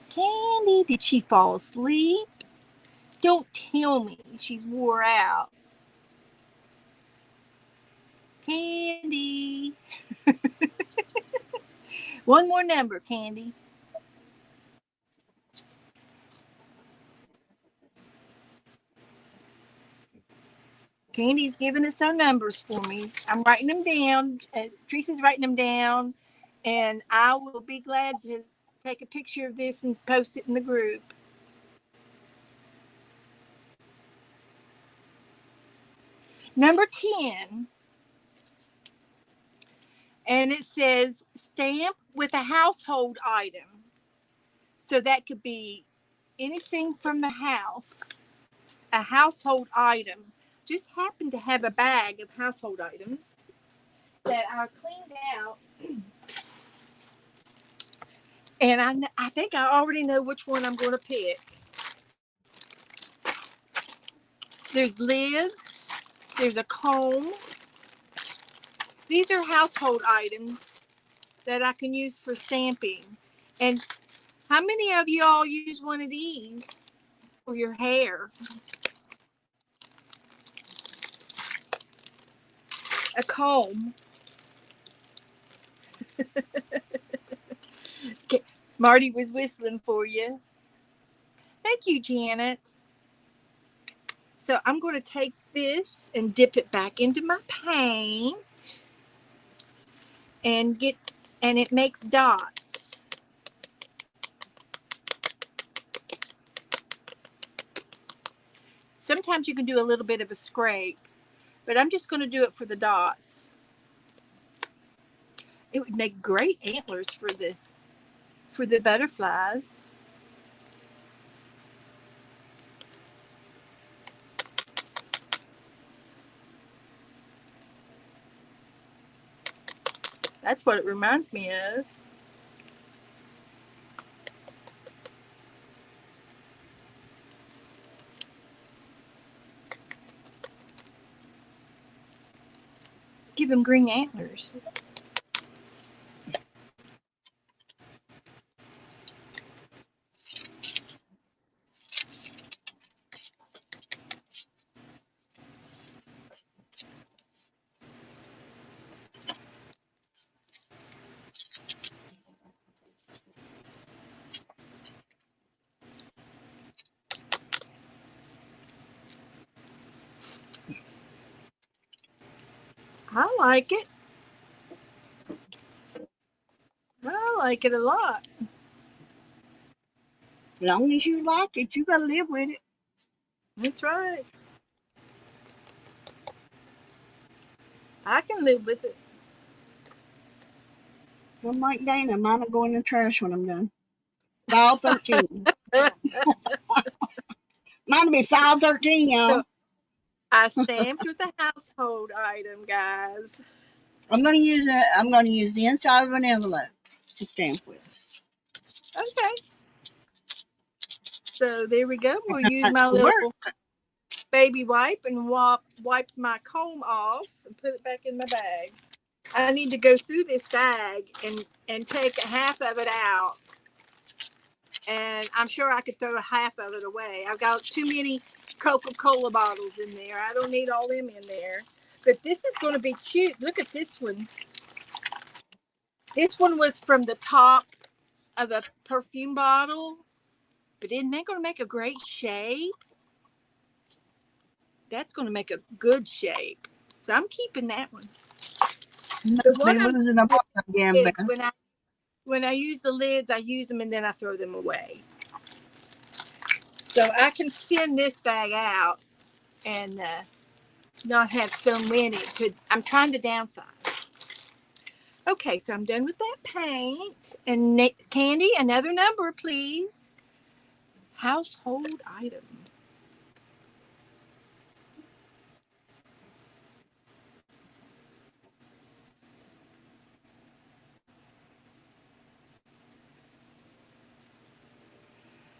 Candy, did she fall asleep? Don't tell me she's wore out. Candy. One more number, Candy. Candy's giving us our numbers for me. I'm writing them down. Teresa's writing them down. And I will be glad to take a picture of this and post it in the group. Number 10. And it says stamp with a household item. So that could be anything from the house, a household item. Just happened to have a bag of household items that I cleaned out. And I think I already know which one I'm going to pick. There's lids. There's a comb. These are household items that I can use for stamping. And how many of you all use one of these for your hair? A comb. Marty was whistling for you. Thank you, Janet. So I'm going to take this and dip it back into my paint and it makes dots. Sometimes you can do a little bit of a scrape, but I'm just going to do it for the dots. It would make great antlers for the for the butterflies. That's what it reminds me of. Give him green antlers. I like it. I like it a lot. As long as you like it, you gotta live with it. That's right. I can live with it. I'm like Dana. Mine will go in the trash when I'm done. File 13. Mine will be file 13, y'all. So, I stamped with a household item, guys. I'm gonna use the inside of an envelope to stamp with. Okay. So there we go. We'll use my little baby wipe and wipe my comb off and put it back in my bag. I need to go through this bag and take half of it out. And I'm sure I could throw half of it away. I've got too many Coca-Cola bottles in there. I don't need all them in there. But this is going to be cute. Look at this one. This one was from the top of a perfume bottle. But isn't that going to make a great shape? That's going to make a good shape. So I'm keeping that one. The one I'm losing a again, when I use the lids, I use them and then I throw them away. So I can thin this bag out and not have so many. I'm trying to downsize. Okay, so I'm done with that paint. And Candy, another number, please. Household item.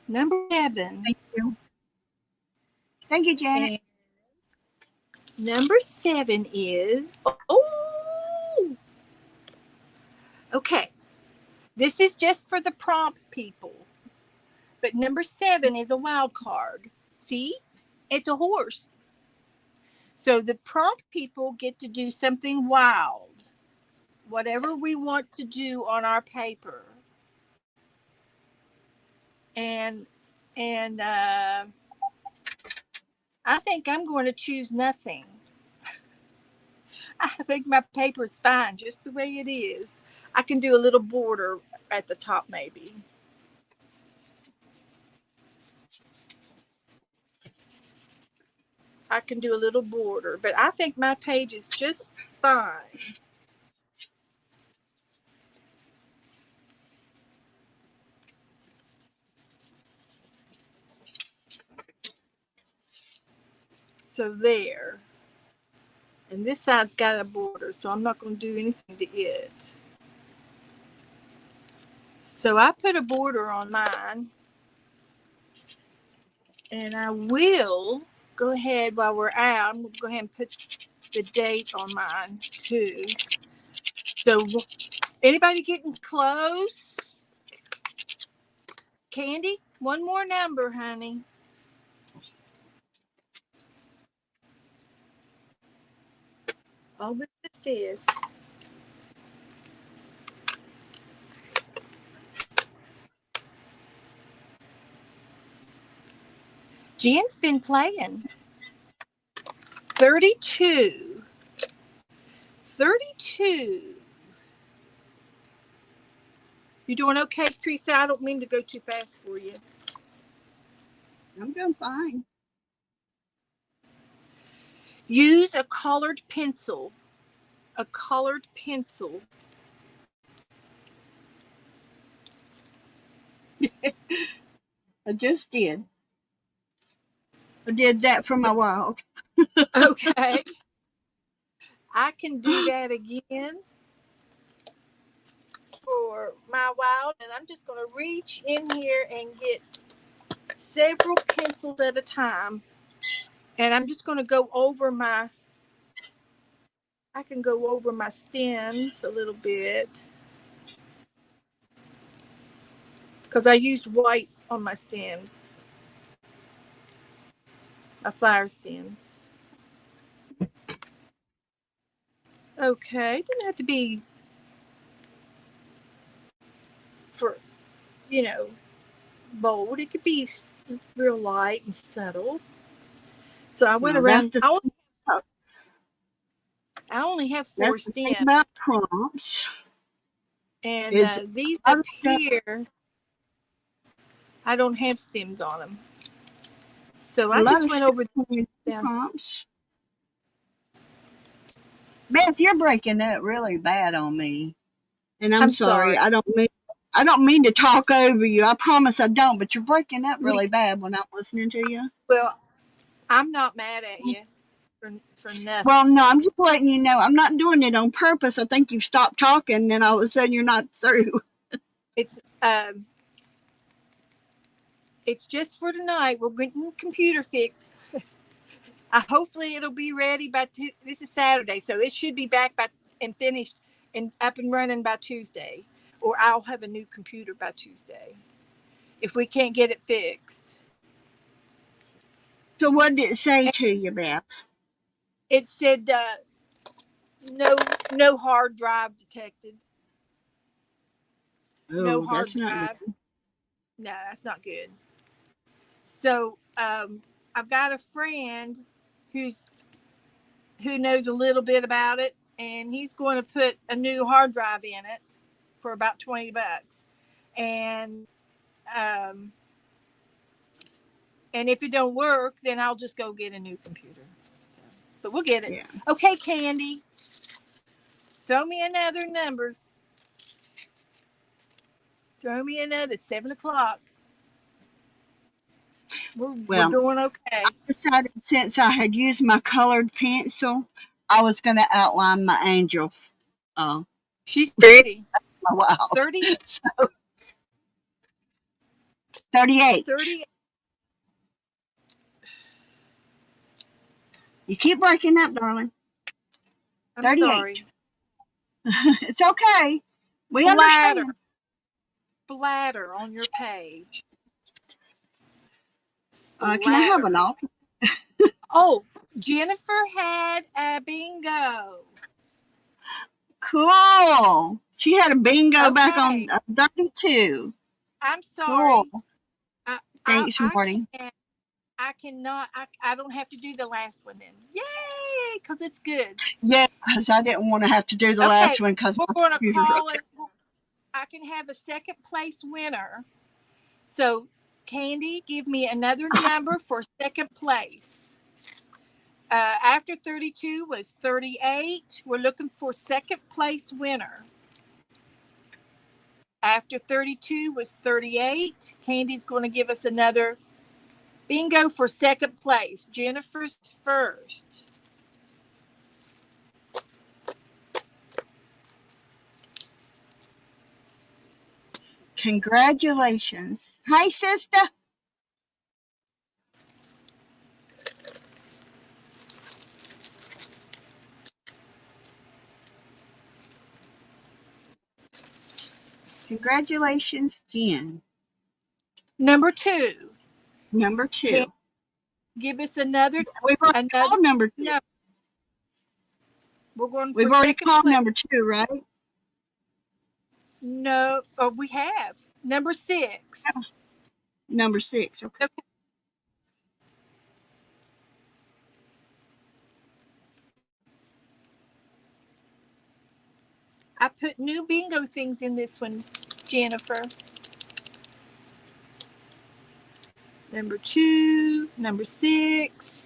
Number 7. Thank you. Thank you, Janet. And number 7 is, okay. This is just for the prompt people. But number 7 is a wild card. See? It's a horse. So the prompt people get to do something wild. Whatever we want to do on our paper. And I think I'm going to choose nothing. I think my paper is fine just the way it is. I can do a little border at the top maybe. I can do a little border, but I think my page is just fine. So there. And this side's got a border, so I'm not going to do anything to it. So I put a border on mine. And I will go ahead while we're out. I'm going to go ahead and put the date on mine too. So anybody getting close? Candy, one more number, honey. August the 5th. Jen's been playing. 32. 32. You doing okay, Teresa? I don't mean to go too fast for you. I'm doing fine. Use a colored pencil. A colored pencil. I just did. I did that for my wild. Okay. I can do that again for my wild, and I'm just going to reach in here and get several pencils at a time, and I'm just going to go over I can go over my stems a little bit because I used white on my stems, my flower stems. Okay, doesn't have to be for, you know, bold. It could be real light and subtle. So I went Well, that's around. the I only have 4 that's the thing stems, about prompts and is these a up lot of stuff. here, I don't have stems on them. So A I lot just of went stuff over when you do them. prompts. Beth, you're breaking up really bad on me, and I'm I'm sorry. sorry. I don't mean to talk over you. I promise I don't. But you're breaking up We, really bad when I'm listening to you. well, I'm not mad at you for nothing. Well, no, I'm just letting you know. I'm not doing it on purpose. I think you've stopped talking, and all of a sudden you're not through. It's just for tonight. We're getting the computer fixed. Hopefully it'll be ready by this is Saturday, so it should be back by and finished and up and running by Tuesday, or I'll have a new computer by Tuesday if we can't get it fixed. So what did it say to you, Beth? It said no hard drive detected. No Oh, hard that's not good. drive. No, that's not good. So I've got a friend who knows a little bit about it, and he's going to put a new hard drive in it for about $20, and if it don't work, then I'll just go get a new computer. But we'll get it. Yeah. Okay, Candy, throw me another number. Throw me another 7:00. We're doing okay. I decided since I had used my colored pencil, I was going to outline my angel. She's pretty. Wow. 30. So, 38. 30. You keep breaking up, darling. I'm 38. sorry. It's okay. We understand. Splatter on your page. Can I have an alternate? Oh, Jennifer had a bingo. Cool. She had a bingo back on Okay. 32. I'm sorry. Cool. Thanks, Marty. I cannot. I don't have to do the last one then. Yay! Because it's good. Yeah, because I didn't want to have to do the last one because we're going to call it. I can have a second place winner. So, Candy, give me another number for second place. After 32 was 38. We're looking for second place winner. After 32 was 38. Candy's going to give us another bingo for second place. Jennifer's first. Congratulations. Hi, sister. Congratulations, Jen. Number 2. Number 2. Give us another. We've already called number 2. No. We've already called number 2, right? No. Oh, we have. Number 6. Yeah. Number 6. Okay. I put new bingo things in this one, Jennifer. Number 2, number 6.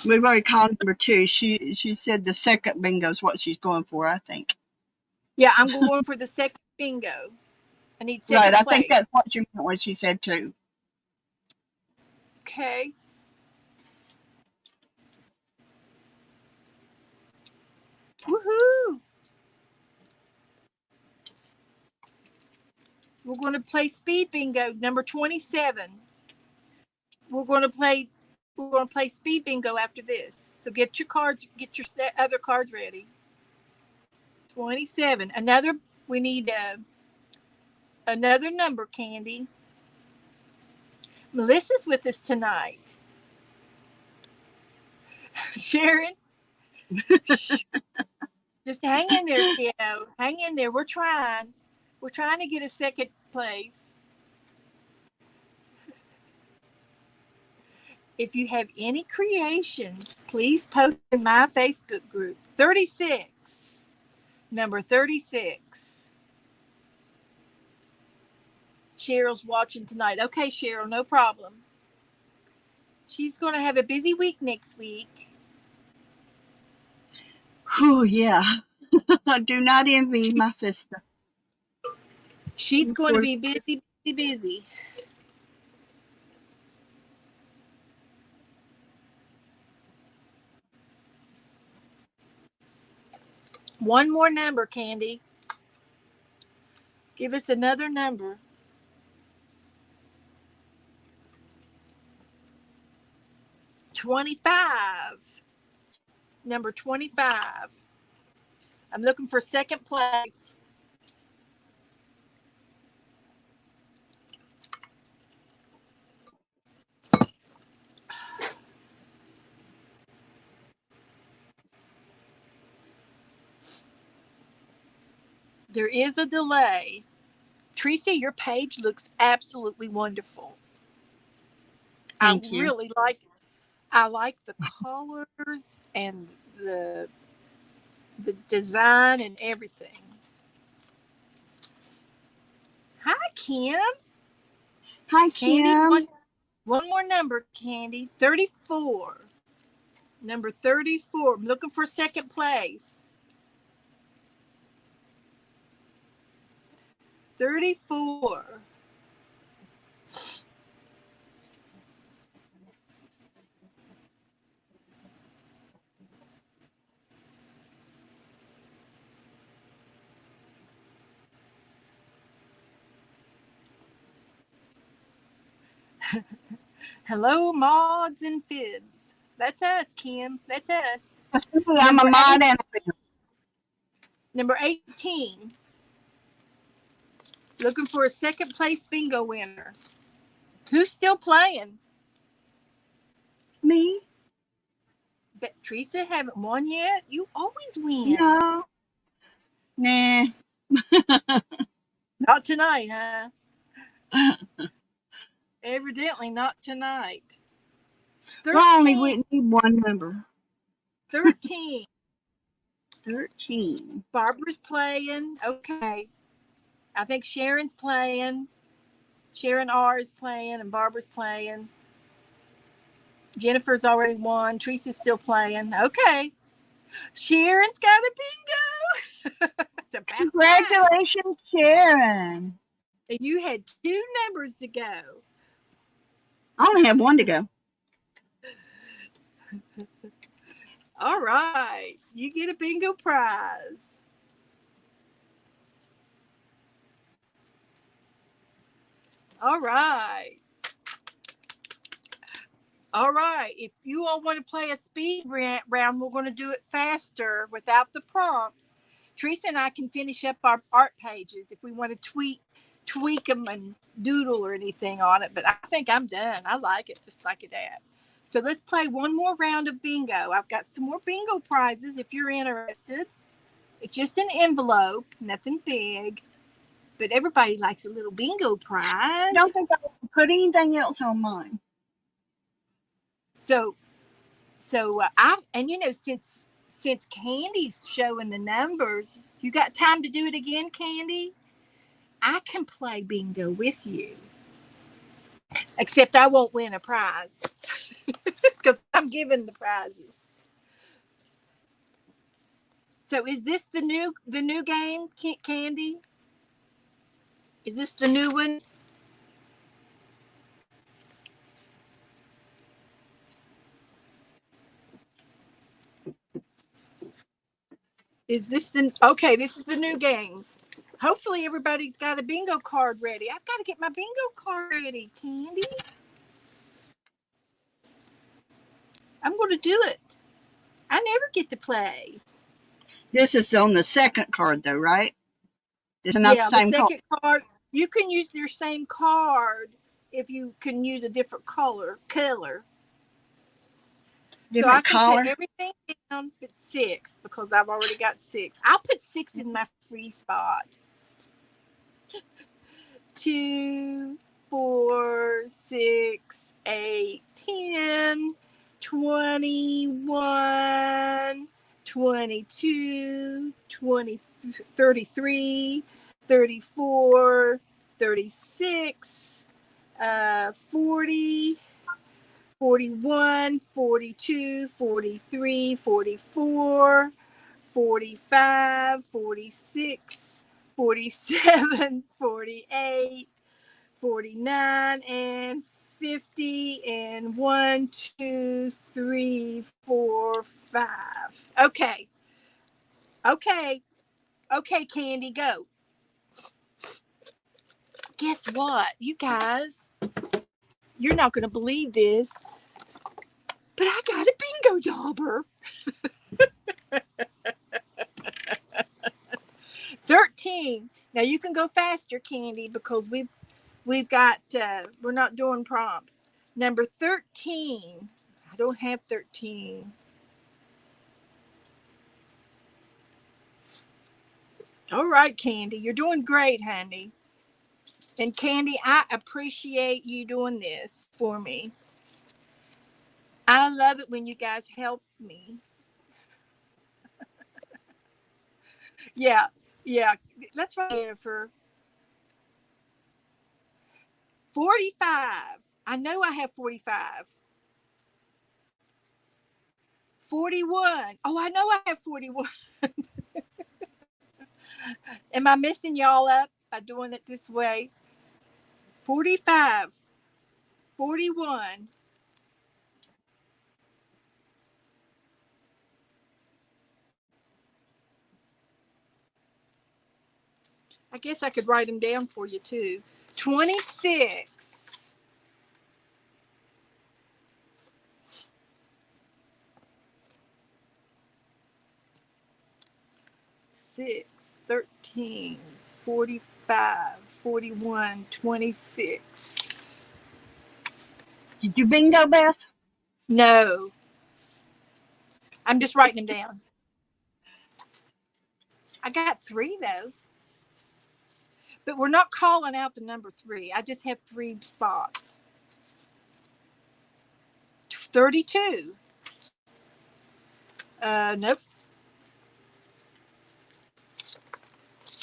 We've already called number 2. She said the second bingo is what she's going for, I think. Yeah, I'm going for the second bingo. I need second Right, I place. think that's what you meant when she said two. Okay. Woohoo! We're going to play speed bingo number 27. We're going to play speed bingo after this. So get your cards, get your other cards ready. 27. We need another number, Candy. Melissa's with us tonight. Sharon, just hang in there, kiddo. Hang in there. We're trying. We're trying to get a second place. If you have any creations, please post in my Facebook group. 36. Number 36. Cheryl's watching tonight. Okay, Cheryl, no problem. She's going to have a busy week next week. Oh, yeah. I do not envy my sister. She's going to be busy, busy, busy. One more number, Candy. Give us another number. $25. Number 25. I'm looking for second place. There is a delay. Teresa, your page looks absolutely wonderful. Thank you. I like the colors and the design and everything. Hi, Kim. Hi, Candy, Kim. one more number, Candy. 34. Number 34. I'm looking for second place. 34. Hello, mods and fibs. That's us, Kim. That's us. I'm a mod and a fib. Number 18. Looking for a second place bingo winner. Who's still playing? Me? But Teresa haven't won yet. You always win. No. Nah. Not tonight, huh? Evidently not tonight. 13. Well, only we need one number. 13. 13. Barbara's playing. Okay. I think Sharon's playing. Sharon R is playing and Barbara's playing. Jennifer's already won. Teresa's still playing. Okay. Sharon's got a bingo. Congratulations, Sharon. And you had 2 numbers to go. I only have one to go. All right. You get a bingo prize. All right. All right. If you all want to play a speed round, we're going to do it faster without the prompts. Teresa and I can finish up our art pages if we want to tweak them and doodle or anything on it. But I think I'm done. I like it just like that. So let's play one more round of bingo. I've got some more bingo prizes if you're interested. It's just an envelope, nothing big. But everybody likes a little bingo prize. I don't think I put anything else on mine. So since Candy's showing the numbers, you got time to do it again, Candy? I can play bingo with you. Except I won't win a prize because I'm giving the prizes. So is this the new game, Candy? Is this the new one? Is this the, okay, this is the new game. Hopefully everybody's got a bingo card ready. I've got to get my bingo card ready, Candy. I'm going to do it. I never get to play. This is on the second card, though, right? It's not the same second card. You can use your same card if you can use a different color. Different so I can color. put everything down but 6 because I've already got 6. I'll put 6 in my free spot. 2, 4, 6, 8, 10, 21, 22, 20, 33, 34, 36, 40, 41, 42, 43, 44, 45, 46, 47, 48, 49, and 50, and 1, 2, 3, 4, 5. Okay. Okay. Okay, Candy, go. Guess what? You guys, you're not going to believe this, but I got a bingo dauber. 13. Now you can go faster, Candy, because we've got we're not doing prompts. Number 13. I don't have 13. All right, Candy, you're doing great, honey. And Candy, I appreciate you doing this for me. I love it when you guys help me. Yeah. That's right, Jennifer. 45. I know I have 45. 41. Oh, I know I have 41. Am I messing y'all up by doing it this way? 45. 41. I guess I could write them down for you too. 26. 6, 13, 45, 41, 26. Did you bingo, Beth? No. I'm just writing them down. I got 3 though. But we're not calling out the number 3. I just have 3 spots. 32. Nope.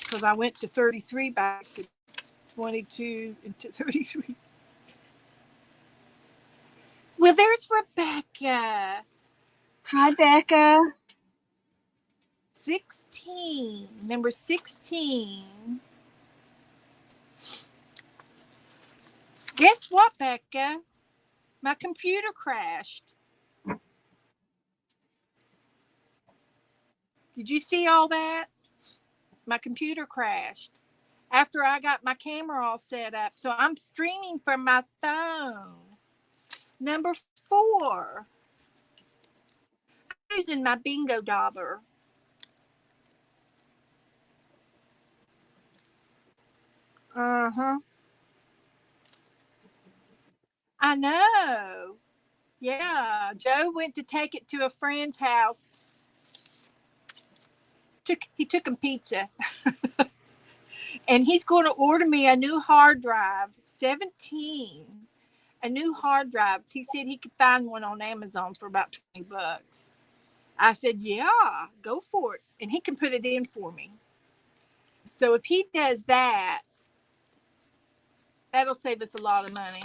Because I went to 33 back to 22 into 33. Well, there's Rebecca. Hi, Becca. 16. Number 16. Guess what, Becca? My computer crashed. Did you see all that? My computer crashed after I got my camera all set up. So I'm streaming from my phone. Number 4. I'm using my bingo dauber. Uh-huh. I know. Yeah. Joe went to take it to a friend's house. He took him pizza. And he's going to order me a new hard drive. 17. A new hard drive. He said he could find one on Amazon for about $20. I said, yeah, go for it. And he can put it in for me. So if he does that, that'll save us a lot of money.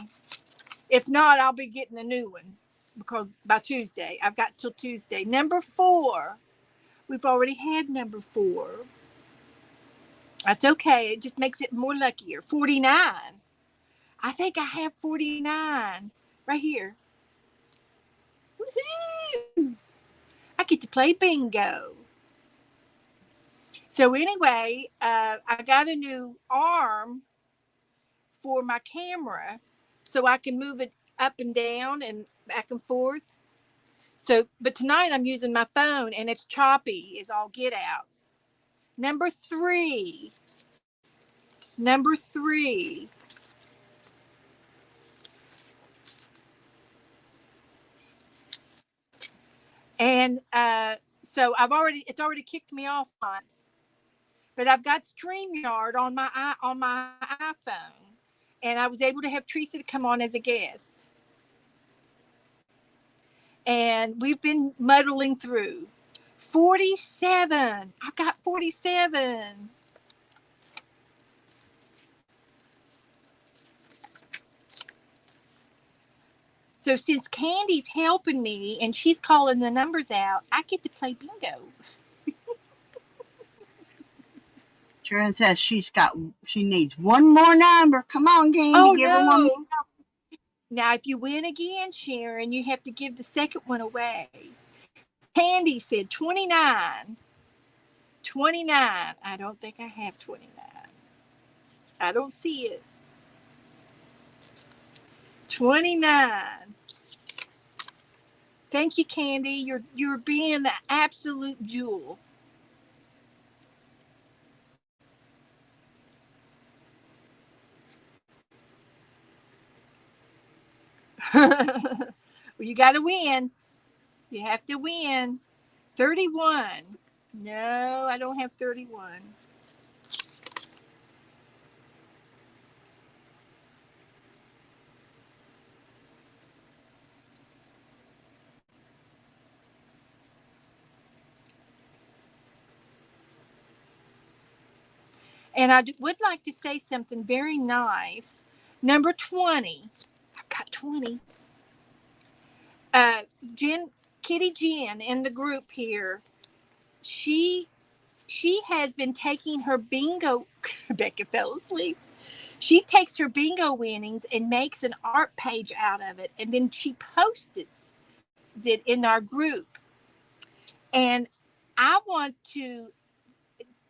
If not, I'll be getting a new one because by Tuesday, I've got till Tuesday. Number 4. We've already had number 4. That's okay. It just makes it more luckier. 49. I think I have 49 right here. Woohoo! I get to play bingo. So anyway, I got a new arm for my camera so I can move it up and down and back and forth. So, but tonight I'm using my phone and it's choppy as all get out. Number three. Number three. And so it's already kicked me off once. But I've got StreamYard on my iPhone, and I was able to have Teresa to come on as a guest. And we've been muddling through. 47. I've got 47. So since Candy's helping me and she's calling the numbers out, I get to play bingo. Sharon says she needs one more number. Come on, Candy, give her one more. Now, if you win again, Sharon, you have to give the second one away. Candy said 29. 29. I don't think I have 29. I don't see it. 29. Thank you, Candy. You're being an absolute jewel. Well, you got to win. You have to win. 31. No, I don't have 31. And I would like to say something very nice. Number 20. I've got 20. Kitty Jen in the group here. She has been taking her bingo. Rebecca fell asleep. She takes her bingo winnings and makes an art page out of it, and then she posts it in our group. And I want to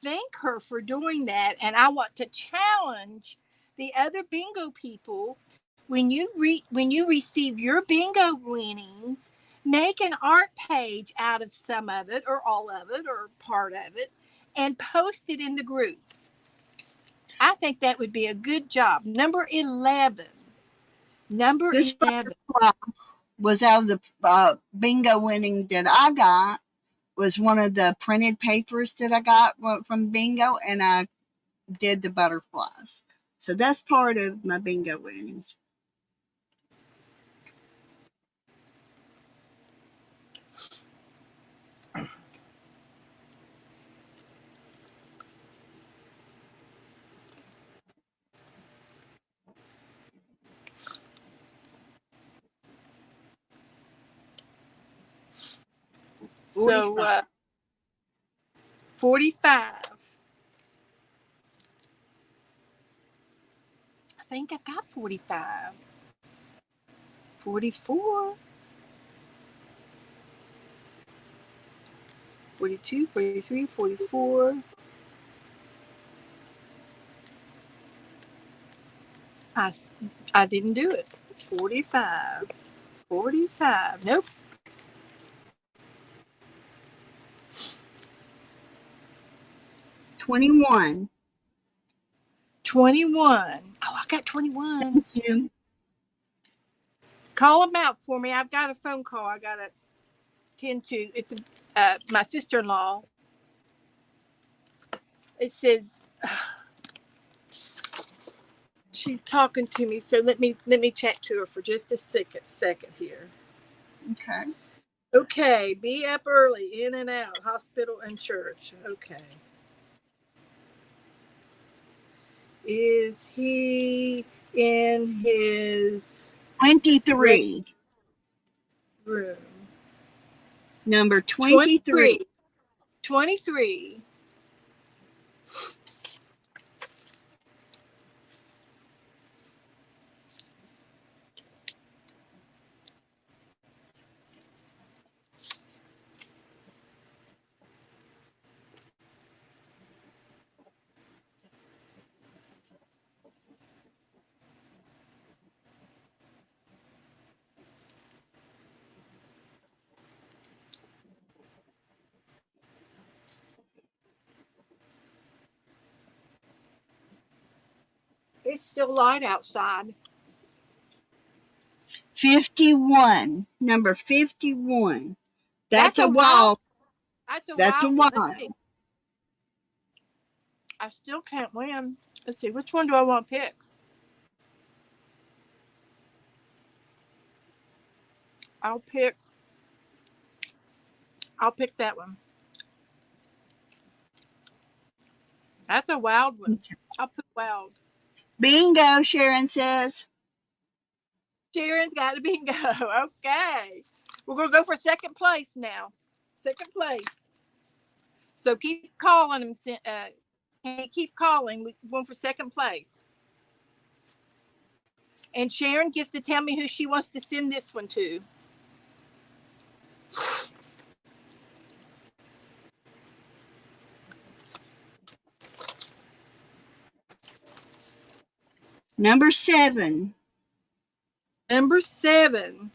thank her for doing that, and I want to challenge the other bingo people. When you receive your bingo winnings, make an art page out of some of it or all of it or part of it and post it in the group. I think that would be a good job. Number 11. This was out of the bingo winning that I got. Was one of the printed papers that I got from bingo, and I did the butterflies. So that's part of my bingo winnings. So 45. I think I've got 45. 44. 42, 43, 44. I didn't do it. 45. 45. Nope. 21. 21. Oh, I got 21. Thank you. Call them out for me. I've got a phone call I got to tend to. It's my sister-in-law. It says she's talking to me, so let me chat to her for just a second here. Okay. Okay, be up early, in and out, hospital and church. Okay. Is he in his 23. room? Number 23. 23. it's still light outside. 51. Number 51. That's a wild. wild. That's a That's a wild one. Let's wild. see. I still can't win. Let's see. Which one do I want to pick? I'll pick that one. That's a wild one. I'll put wild. Bingo, Sharon says. Sharon's got a bingo. Okay. We're going to go for second place now. Second place. So keep calling them. Keep calling. We're going for second place. And Sharon gets to tell me who she wants to send this one to. Number 7. Number 7.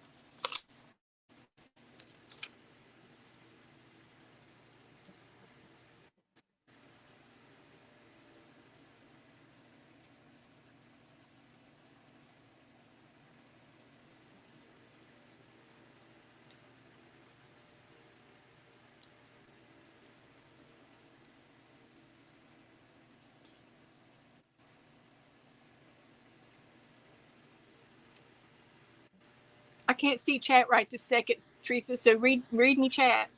I can't see chat right this second, Teresa. So read me chat.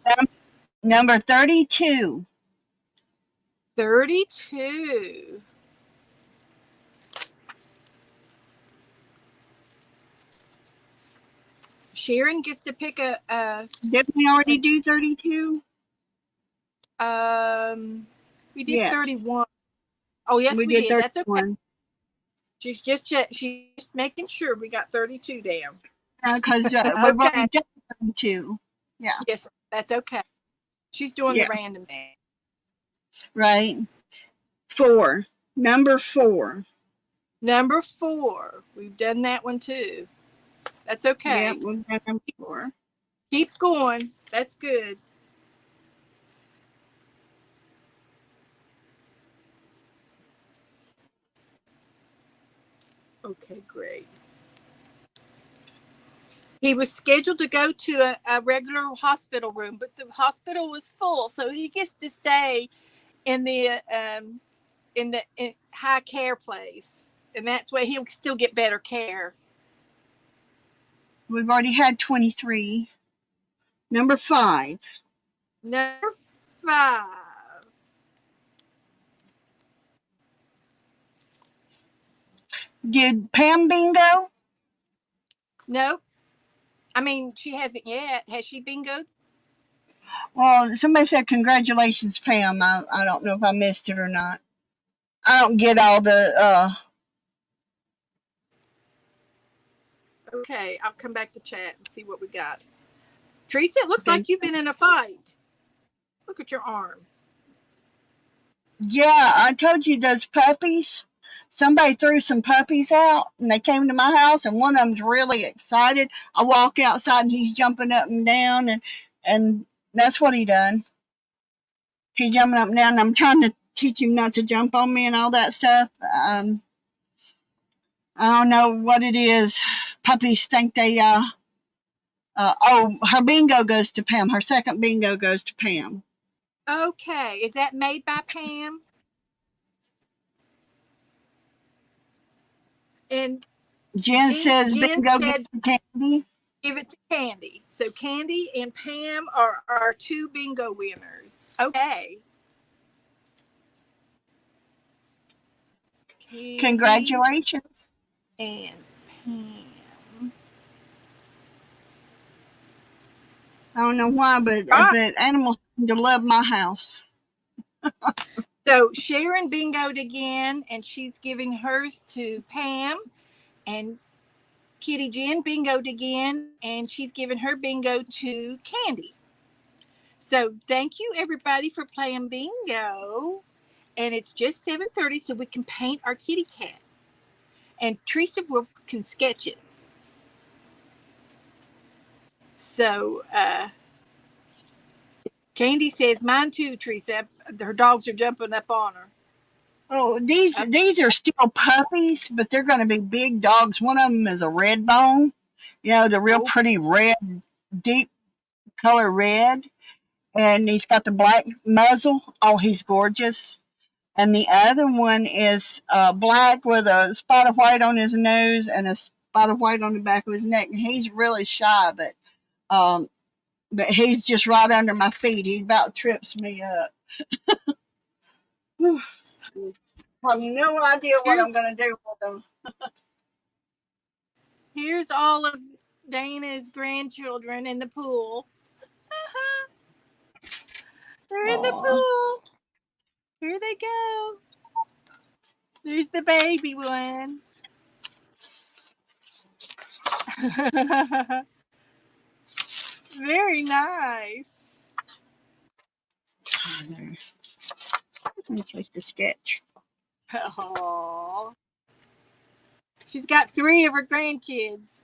Number 32. 32. Sharon gets to pick Didn't we already do 32? We did 31. Oh yes, we did. That's okay. She's just making sure we got 32 down. Because we've already done 32. Yeah. Yes, that's okay. She's doing the random thing. Right. 4. Number 4. Number 4. We've done that one too. That's okay. Yeah, we've done number 4. Keep going. That's good. Okay, great. He was scheduled to go to a regular hospital room, but the hospital was full, so he gets to stay in the high care place, and that's where he'll still get better care. We've already had 23. Number 5. Number 5. Did Pam bingo? Nope. I mean, she hasn't yet. Has she bingoed? Well, somebody said congratulations, Pam. I don't know if I missed it or not. I don't get all the Okay, I'll come back to chat and see what we got. Teresa, it looks like you've been in a fight. Look at your arm. Yeah, I told you those puppies. Somebody threw some puppies out, and they came to my house, and one of them's really excited. I walk outside, and he's jumping up and down, and that's what he done. He's jumping up and down, and I'm trying to teach him not to jump on me and all that stuff. I don't know what it is. Puppies think they, her bingo goes to Pam. Her second bingo goes to Pam. Okay, is that made by Pam? And Jen says bingo said, to Candy. Give it to Candy. So Candy and Pam are our 2 bingo winners. Okay. Candy Congratulations. and Pam. I don't know why, but animals seem to love my house. So Sharon bingoed again, and she's giving hers to Pam. And Kitty Jen bingoed again, and she's giving her bingo to Candy. So thank you, everybody, for playing bingo. And it's just 7:30, so we can paint our kitty cat. And Teresa can sketch it. So Candy says, mine too, Teresa. Her dogs are jumping up on her. Oh, these are still puppies, but they're going to be big dogs. One of them is a red bone, the real Oh, pretty red, deep color red, and he's got the black muzzle. Oh, he's gorgeous. And the other one is black with a spot of white on his nose and a spot of white on the back of his neck. And he's really shy, but he's just right under my feet. He about trips me up. I have no idea what I'm going to do with him. here's all of Dana's grandchildren in the pool. They're in the pool. Here they go. There's the baby one. Very nice. Let me take the sketch. Oh, she's got 3 of her grandkids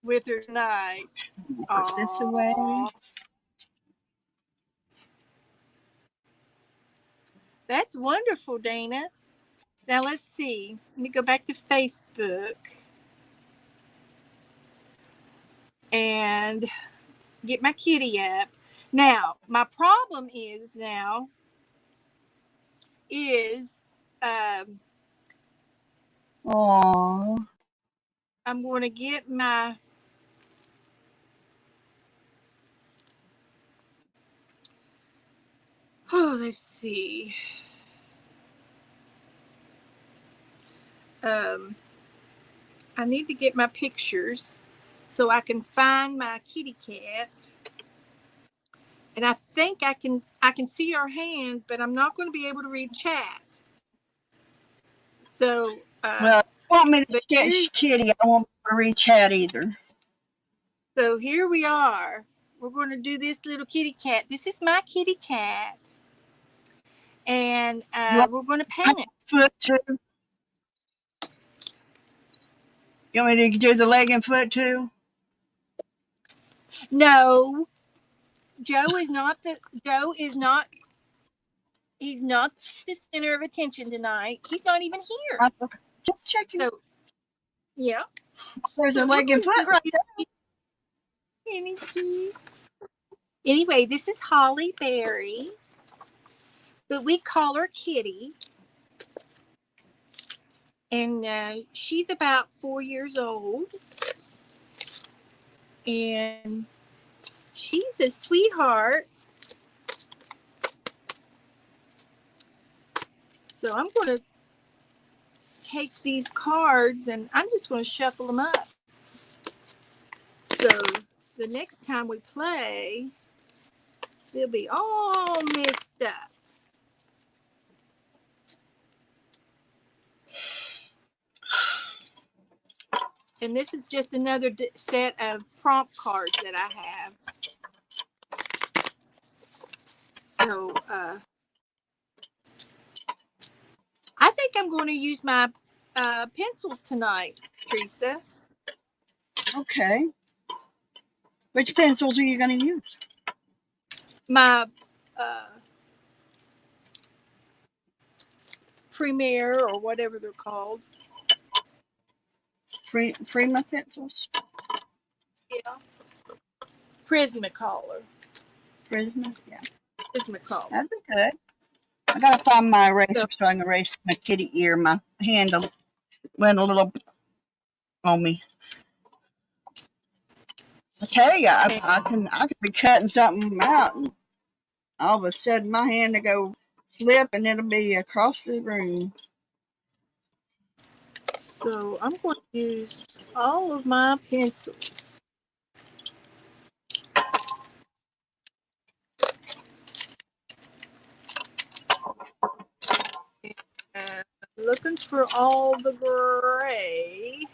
with her tonight. Put this away. That's wonderful, Dana. Now let's see. Let me go back to Facebook and get my kitty up. Now, my problem is Aww. I'm going to get my let's see. I need to get my pictures so I can find my kitty cat. And I think I can see our hands, but I'm not going to be able to read chat. So well, if you want me to sketch Kitty, I won't be able to read chat either. So here we are. We're going to do this little kitty cat. This is my kitty cat. And we're going to paint it. Foot too. You want me to do the leg and foot too? No. Joe is not he's not the center of attention tonight. He's not even here. Just checking. So, yeah. There's a leg and foot right there. Anyway, this is Holly Berry, but we call her Kitty. And she's about 4 years old. And she's a sweetheart. So I'm going to take these cards and I'm just going to shuffle them up. So the next time we play, they'll be all mixed up. And this is just another set of prompt cards that I have. So I think I'm going to use my pencils tonight, Teresa. Okay. Which pencils are you going to use? My Premier or whatever they're called. Prima pencils? Yeah. Prismacolor. Prisma? Yeah. Prismacolor. That'd be good. I got to find my eraser so I can erase my kitty ear. My hand went a little on me. I tell you, I can be cutting something out and all of a sudden my hand will go slip and it'll be across the room. So I'm going to use all of my pencils. And looking for all the gray.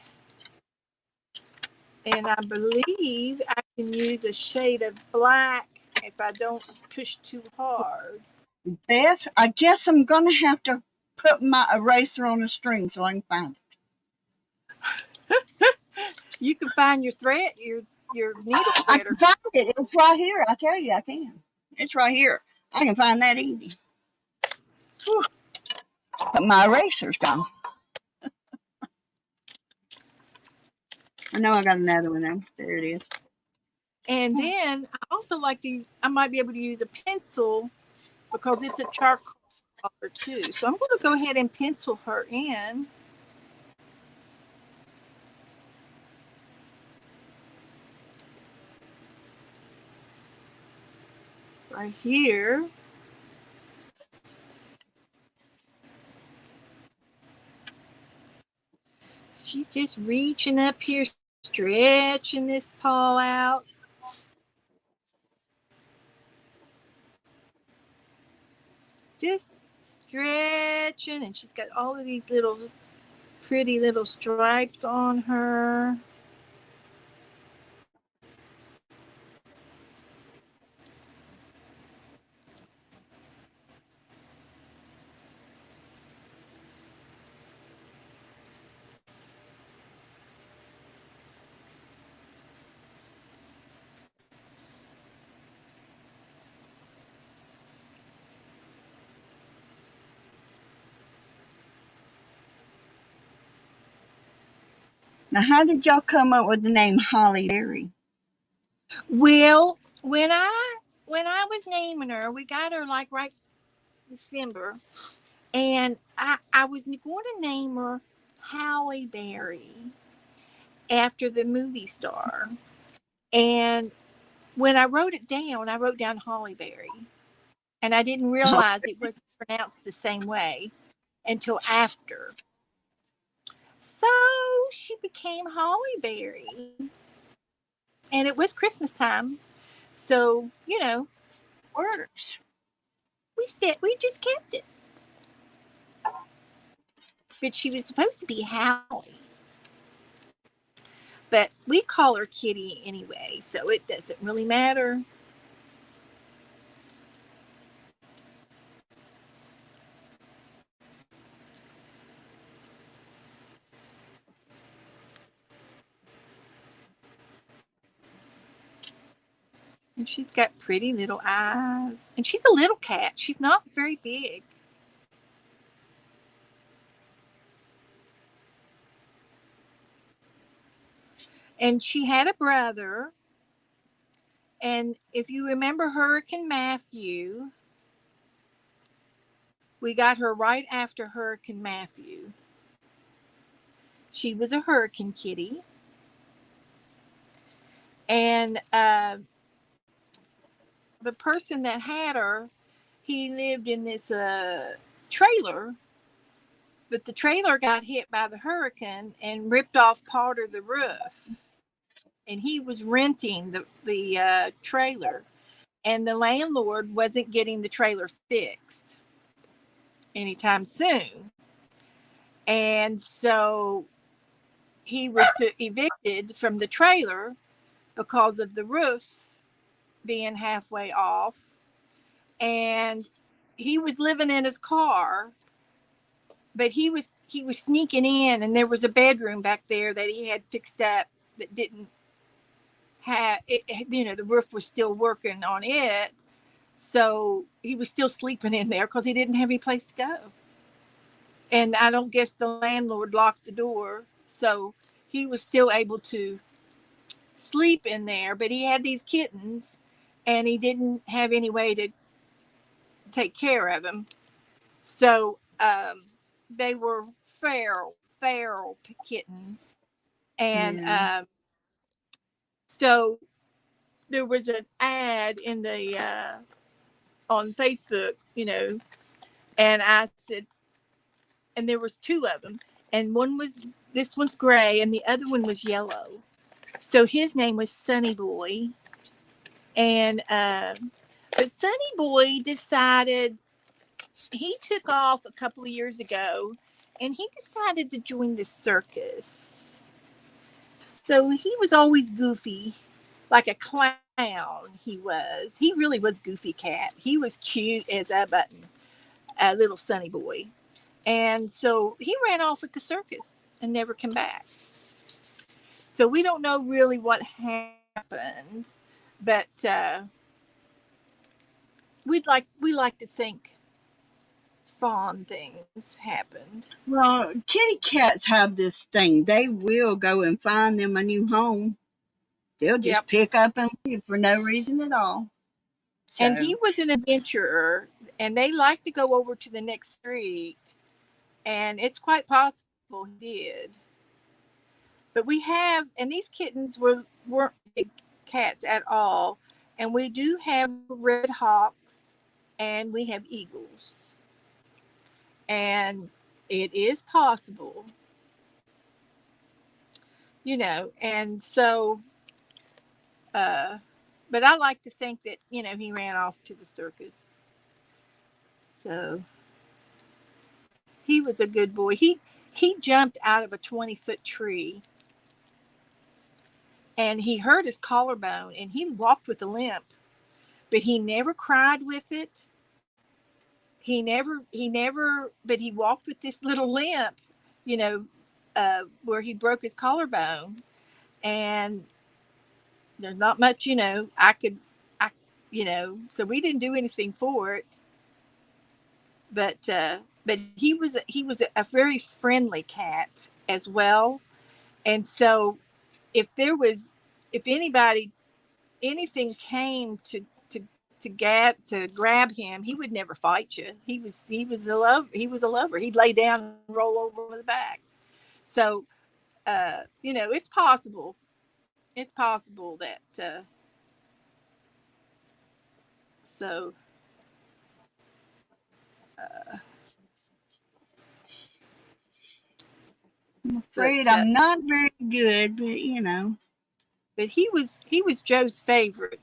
And I believe I can use a shade of black if I don't push too hard. Beth, I guess I'm going to have to put my eraser on a string so I can find it. You can find your thread, your needle I threader. can find it. It's right here. I tell you, I can. It's right here. I can find that easy. Whew. But my eraser's gone. I know I got another one there. There it is. And then I might be able to use a pencil because it's a charcoal color too. So I'm going to go ahead and pencil her in. Right here. She's just reaching up here, stretching this paw out. Just stretching, and she's got all of these little pretty little stripes on her. Now, how did y'all come up with the name Holly Berry? Well, when I was naming her, we got her like right December, and I was going to name her Halle Berry after the movie star. And when I wrote it down, I wrote down Holly Berry, and I didn't realize it was pronounced the same way until after. So she became Holly Berry, and it was Christmas time. So, Works. we just kept it. But she was supposed to be Hallie. But we call her Kitty anyway, so it doesn't really matter. And she's got pretty little eyes. And she's a little cat. She's not very big. And she had a brother. And if you remember Hurricane Matthew, we got her right after Hurricane Matthew. She was a hurricane kitty. And the person that had her, he lived in this trailer, but the trailer got hit by the hurricane and ripped off part of the roof. And he was renting the trailer, and the landlord wasn't getting the trailer fixed anytime soon. And so he was evicted from the trailer because of the roof being halfway off. And he was living in his car, but he was sneaking in, and there was a bedroom back there that he had fixed up that didn't have it. The roof was still working on it, so he was still sleeping in there because he didn't have any place to go. And I don't guess the landlord locked the door, so he was still able to sleep in there, but he had these kittens and he didn't have any way to take care of them. So they were feral kittens. And so there was an ad in the on Facebook, and I said, and there was two of them, and this one's gray and the other one was yellow. So his name was Sunny Boy. And but Sunny Boy decided, he took off a couple of years ago, and he decided to join the circus. So he was always goofy, like a clown. He really was Goofy Cat. He was cute as a button, a little Sunny Boy. And so he ran off with the circus and never came back. So we don't know really what happened, but we like to think fond things happened. Well, kitty cats have this thing. They will go and find them a new home. They'll just Yep. pick up and leave for no reason at all. And he So, was an adventurer, and they like to go over to the next street, and it's quite possible he did. But we have, and these kittens weren't big cats at all, and we do have red hawks, and we have eagles, and it is possible, and so. But I like to think that he ran off to the circus. So he was a good boy. He jumped out of a 20-foot tree, and he hurt his collarbone, and he walked with a limp, but he never cried with it. But he walked with this little limp, you know, where he broke his collarbone, and there's not much, so we didn't do anything for it. But he was a very friendly cat as well, and so if there was if anybody anything came to grab him, he would never fight you. He was a lover. He'd lay down and roll over on the back. So it's possible. It's possible that so uh, I'm but afraid I'm not very good, but he was Joe's favorite.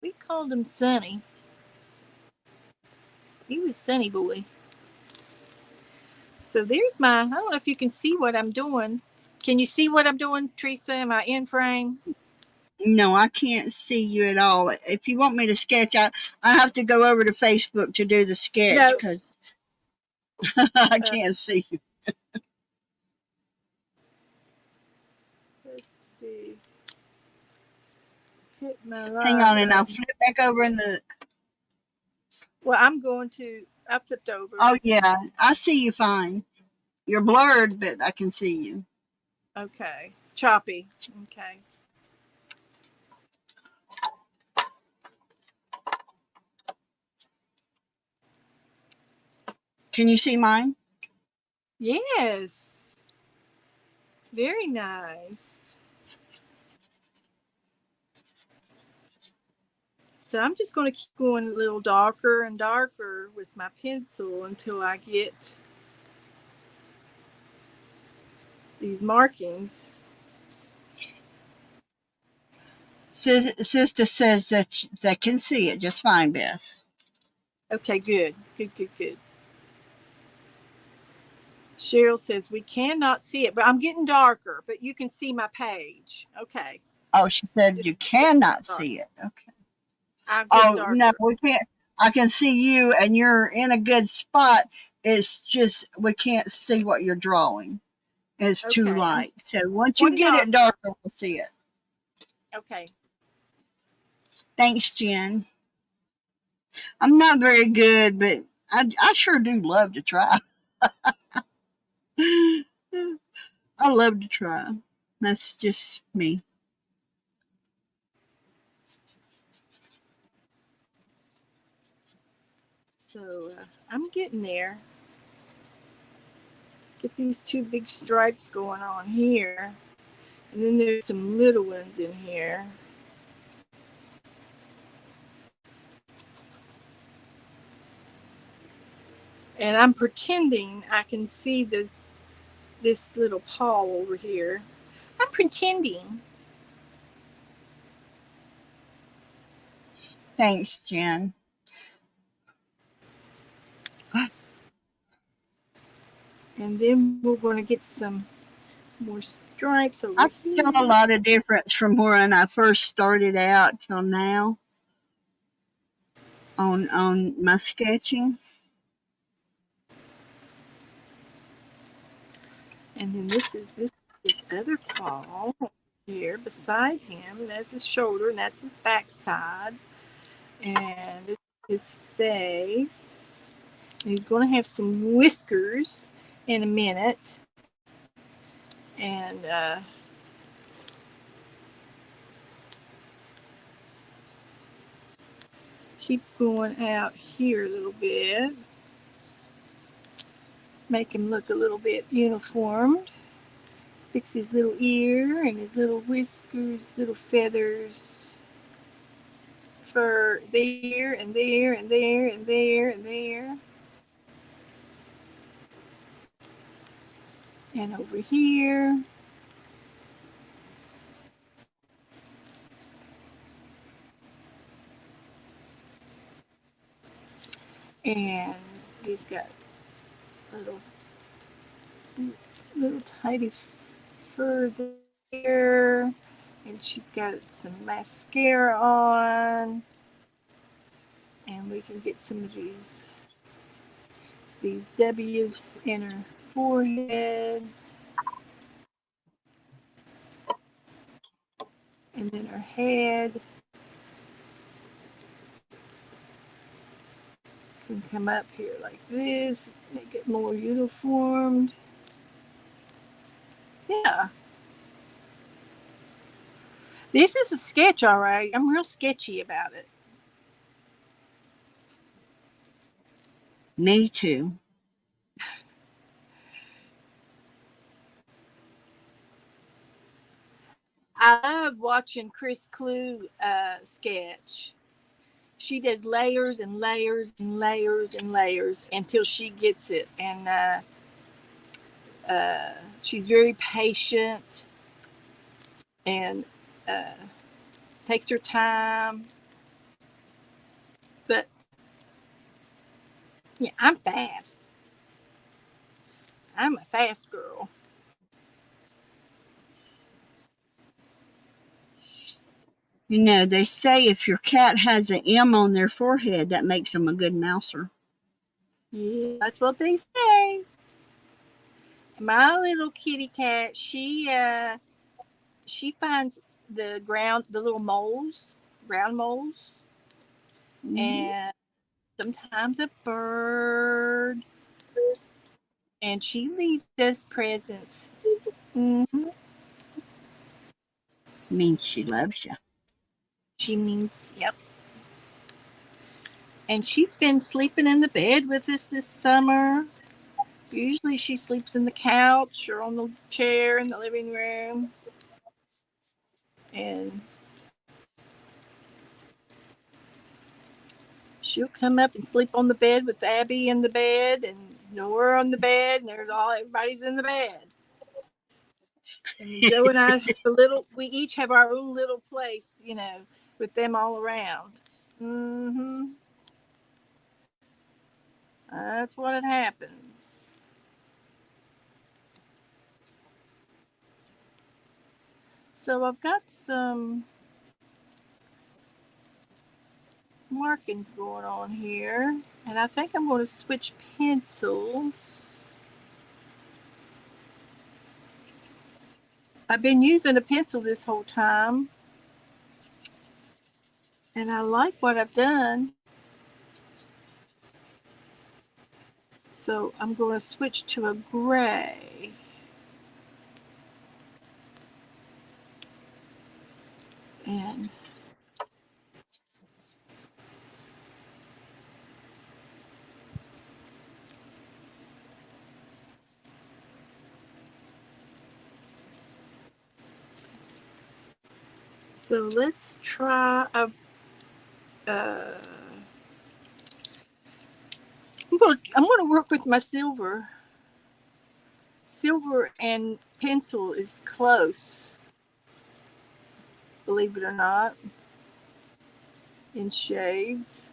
We called him Sonny. He was Sonny boy. So there's I don't know if you can see what I'm doing. Can you see what I'm doing, Teresa? Am I in frame? No, I can't see you at all. If you want me to sketch, I have to go over to Facebook to do the sketch No. because I can't see you. Let's see. Hit my Hang on, and I'll flip back over and look. Well, I flipped over. Oh, yeah, I see you fine. You're blurred, but I can see you. Okay. Choppy. Okay. Can you see mine? Yes. Very nice. So I'm just going to keep going a little darker and darker with my pencil until I get these markings. Sister says that they can see it just fine, Beth. Okay, good. Good. Cheryl says we cannot see it, but I'm getting darker, but you can see my page. Okay. Oh, she said you cannot see it. Okay. Oh, darker. No, we can't. I can see you, and you're in a good spot. It's just we can't see what you're drawing. It's too light. So once you get it darker, we'll see it. Okay. Thanks, Jen. I'm not very good, but I sure do love to try. I love to try. That's just me. So I'm getting there. Get these two big stripes going on here. And then there's some little ones in here. And I'm pretending I can see this little paw over here. I'm pretending. Thanks, Jen. And then we're going to get some more stripes over I've here. got a lot of difference from when I first started out till now on my sketching. And then this other paw here beside him. That's his shoulder, and that's his backside. And this is his face. And he's going to have some whiskers in a minute. And keep going out here a little bit. Make him look a little bit uniformed. Fix his little ear and his little whiskers, little feathers. For there and there and there and there and there. And over here. And he's got little tiny fur there. And she's got some mascara on. And we can get some of these W's in her forehead. And then her head can come up here like this, make it more uniformed. Yeah. This is a sketch, all right. I'm real sketchy about it. Me too. I love watching Chris Clue sketch. She does layers and layers and layers and layers until she gets it. And she's very patient and takes her time. But yeah, I'm fast. I'm a fast girl. You know, they say if your cat has an M on their forehead, that makes them a good mouser. Yeah, that's what they say. My little kitty cat, she finds the little moles, ground moles, and sometimes a bird, and she leaves us presents. Mm-hmm. Means she loves you. She means, yep. And she's been sleeping in the bed with us this summer. Usually she sleeps in the couch or on the chair in the living room. And she'll come up and sleep on the bed with Abby in the bed and Nora on the bed, and everybody's in the bed. And Joe and I, we each have our own little place, with them all around. Mm-hmm. That's what it happens. So I've got some markings going on here, and I think I'm going to switch pencils. I've been using a pencil this whole time, and I like what I've done. So I'm going to switch to a gray. And so let's try I'm going to work with my silver. Silver and pencil is close, believe it or not, in shades.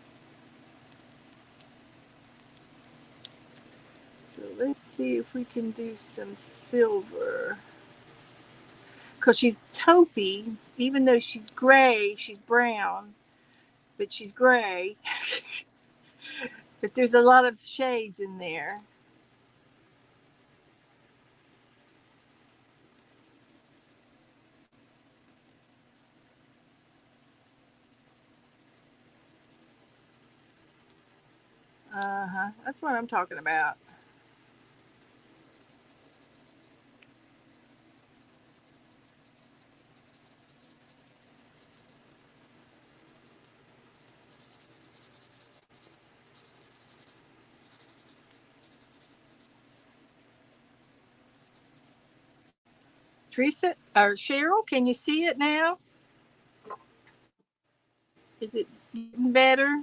So let's see if we can do some silver. Because she's taupey, even though she's gray, she's brown, but she's gray. But there's a lot of shades in there. That's what I'm talking about. Teresa or Cheryl, can you see it now? Is it getting better?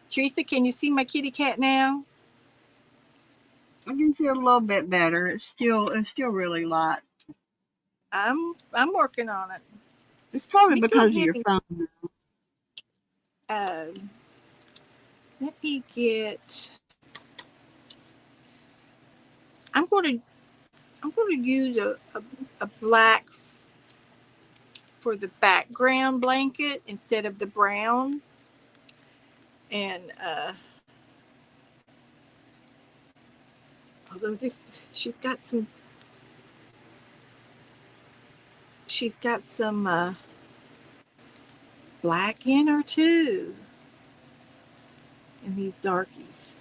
Teresa, can you see my kitty cat now? I can see a little bit better. It's still really light. I'm working on it. It's probably You because keep of your hitting. phone. Let me get. I'm going to use a black for the background blanket instead of the brown. And although she's got some black in her too. In these darkies.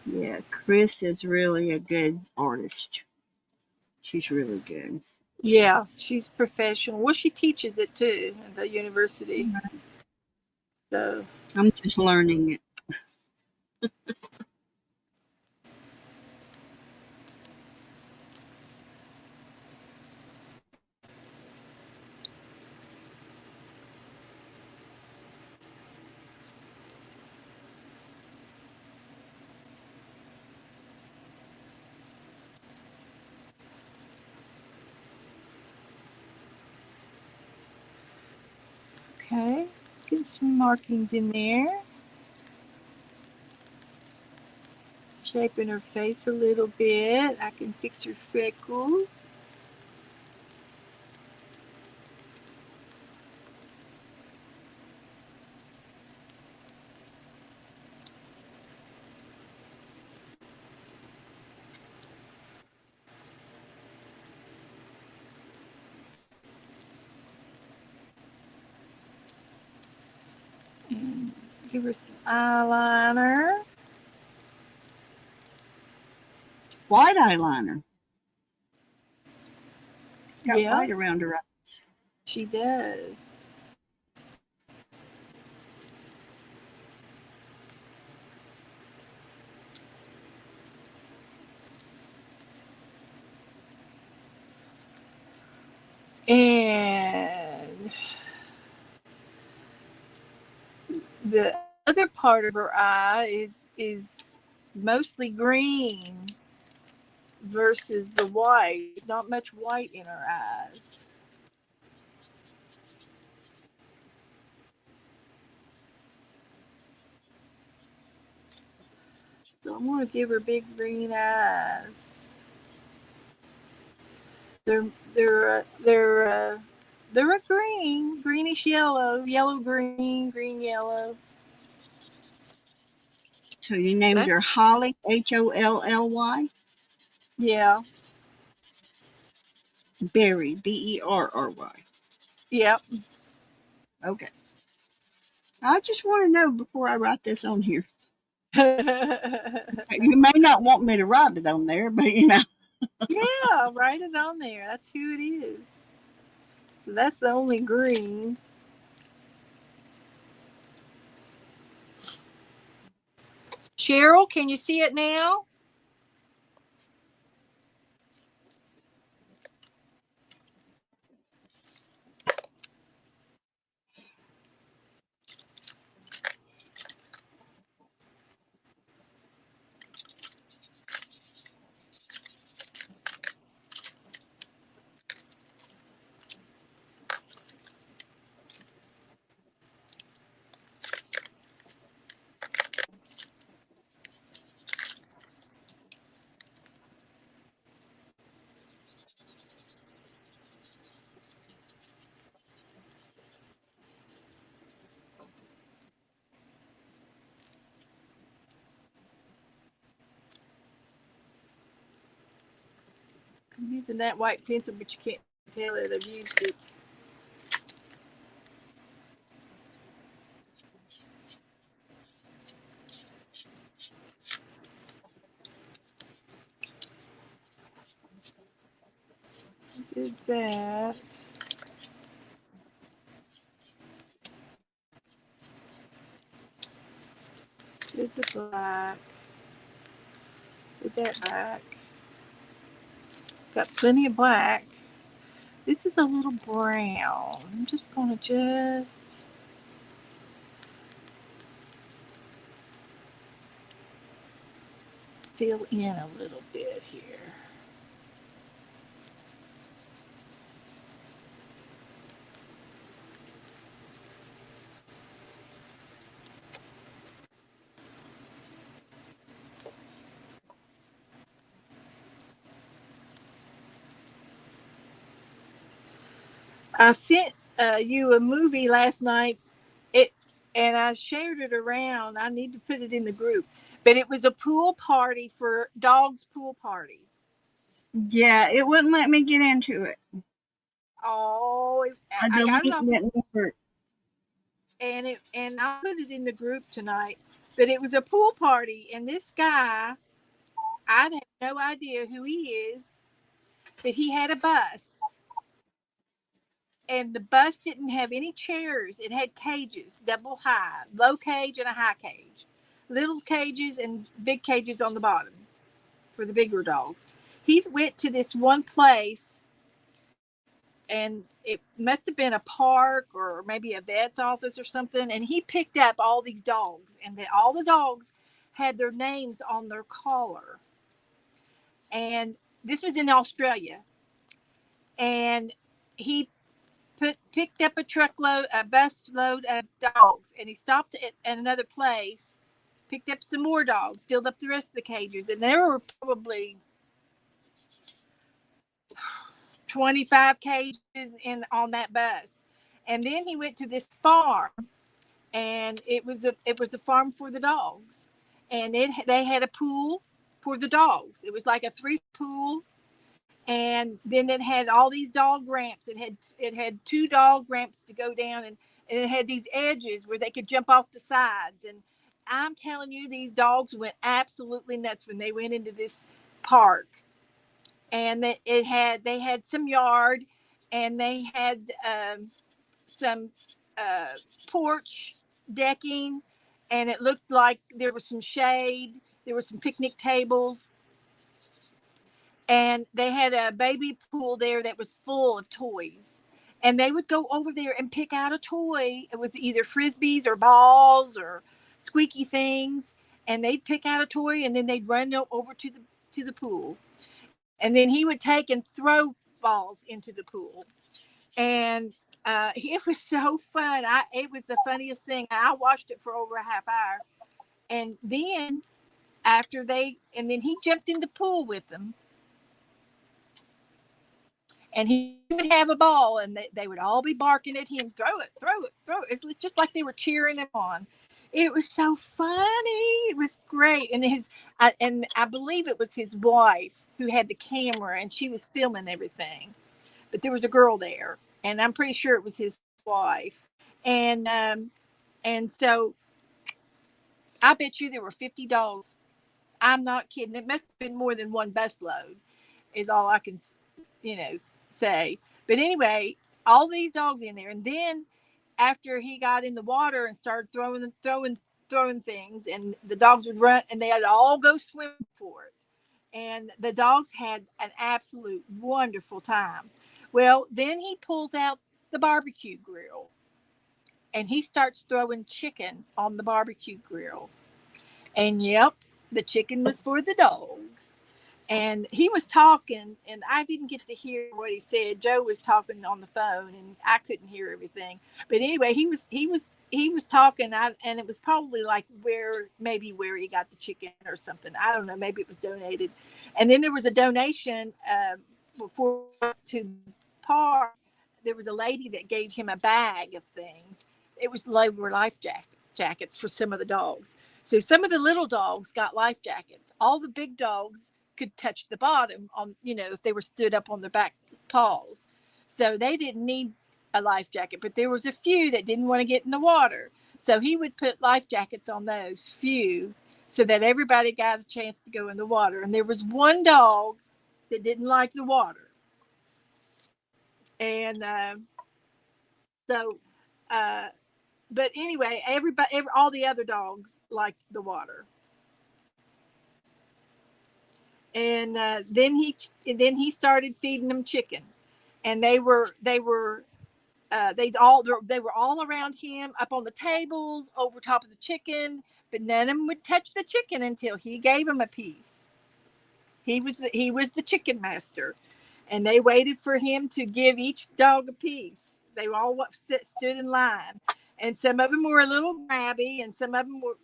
Yeah, Chris is really a good artist. She's really good. Yeah, she's professional. Well, she teaches it too at the university. So I'm just learning it. okay, get some markings in there. Shaping her face a little bit. I can fix her freckles. And give her some eyeliner. White eyeliner. Got Yeah, white around her eyes. she does. And the other part of her eye is mostly green versus the white. Not much white in her eyes. So I'm gonna give her big green eyes. They're they're they're they're a greenish yellow, yellow green, green yellow. So you named her Holly, Holly. Yeah. Berry, Berry. Yep. Okay. I just want to know before I write this on here. You may not want me to write it on there, but you know. Yeah, write it on there. That's who it is. So that's the only green. Cheryl, can you see it now? I'm using that white pencil, but you can't tell that I've used it. Did that. Did the black. Did that black. Got plenty of black. This is a little brown. I'm just going to fill in a little bit here. I sent you a movie last night. And I shared it around. I need to put it in the group. But it was a pool party for dogs' pool party. Yeah, it wouldn't let me get into it. Oh, I got it off. And I'll put it in the group tonight. But it was a pool party, and this guy, I have no idea who he is, but he had a bus. And the bus didn't have any chairs. It had cages, double high, low cage and a high cage. Little cages and big cages on the bottom for the bigger dogs. He went to this one place, and it must have been a park or maybe a vet's office or something. And he picked up all these dogs, and all the dogs had their names on their collar. And this was in Australia. And he picked up a bus load of dogs, and he stopped at another place, picked up some more dogs, filled up the rest of the cages, and there were probably 25 cages on that bus. And then he went to this farm, and it was a farm for the dogs, and they had a pool for the dogs. It was like a 3 pool. And then it had all these dog ramps. It had 2 dog ramps to go down, and it had these edges where they could jump off the sides. And I'm telling you, these dogs went absolutely nuts when they went into this park. And they had some yard, and they had some porch decking, and it looked like there was some shade. There were some picnic tables. And they had a baby pool there that was full of toys. And they would go over there and pick out a toy. It was either frisbees or balls or squeaky things. And they'd pick out a toy, and then they'd run over to the pool. And then he would take and throw balls into the pool. And it was so fun. It was the funniest thing. I watched it for over a half hour. And then he jumped in the pool with them. And he would have a ball, and they would all be barking at him, throw it, throw it, throw it. It's just like they were cheering him on. It was so funny. It was great. And I believe it was his wife who had the camera, and she was filming everything. But there was a girl there, and I'm pretty sure it was his wife. And so I bet you there were 50 dogs. I'm not kidding. It must have been more than one bus load, is all I can, say. But anyway, all these dogs in there. And then after he got in the water and started throwing throwing things, and the dogs would run, and they'd all go swim for it. And the dogs had an absolute wonderful time. Well, then he pulls out the barbecue grill, and he starts throwing chicken on the barbecue grill. And yep, the chicken was for the dogs. And he was talking, and I didn't get to hear what he said. Joe was talking on the phone, and I couldn't hear everything. But anyway, he was talking, and it was probably like where he got the chicken or something. I don't know. Maybe it was donated. And then there was a donation before to the park. There was a lady that gave him a bag of things. It was lower life jackets for some of the dogs. So some of the little dogs got life jackets. All the big dogs could touch the bottom on, if they were stood up on their back paws. So they didn't need a life jacket, but there was a few that didn't want to get in the water. So he would put life jackets on those few so that everybody got a chance to go in the water. And there was one dog that didn't like the water. And so, but anyway, all the other dogs liked the water. And then he started feeding them chicken, and they were all around him, up on the tables, over top of the chicken, but none of them would touch the chicken until he gave them a piece. He was the chicken master, and they waited for him to give each dog a piece. They all stood in line, and some of them were a little grabby, and some of them were,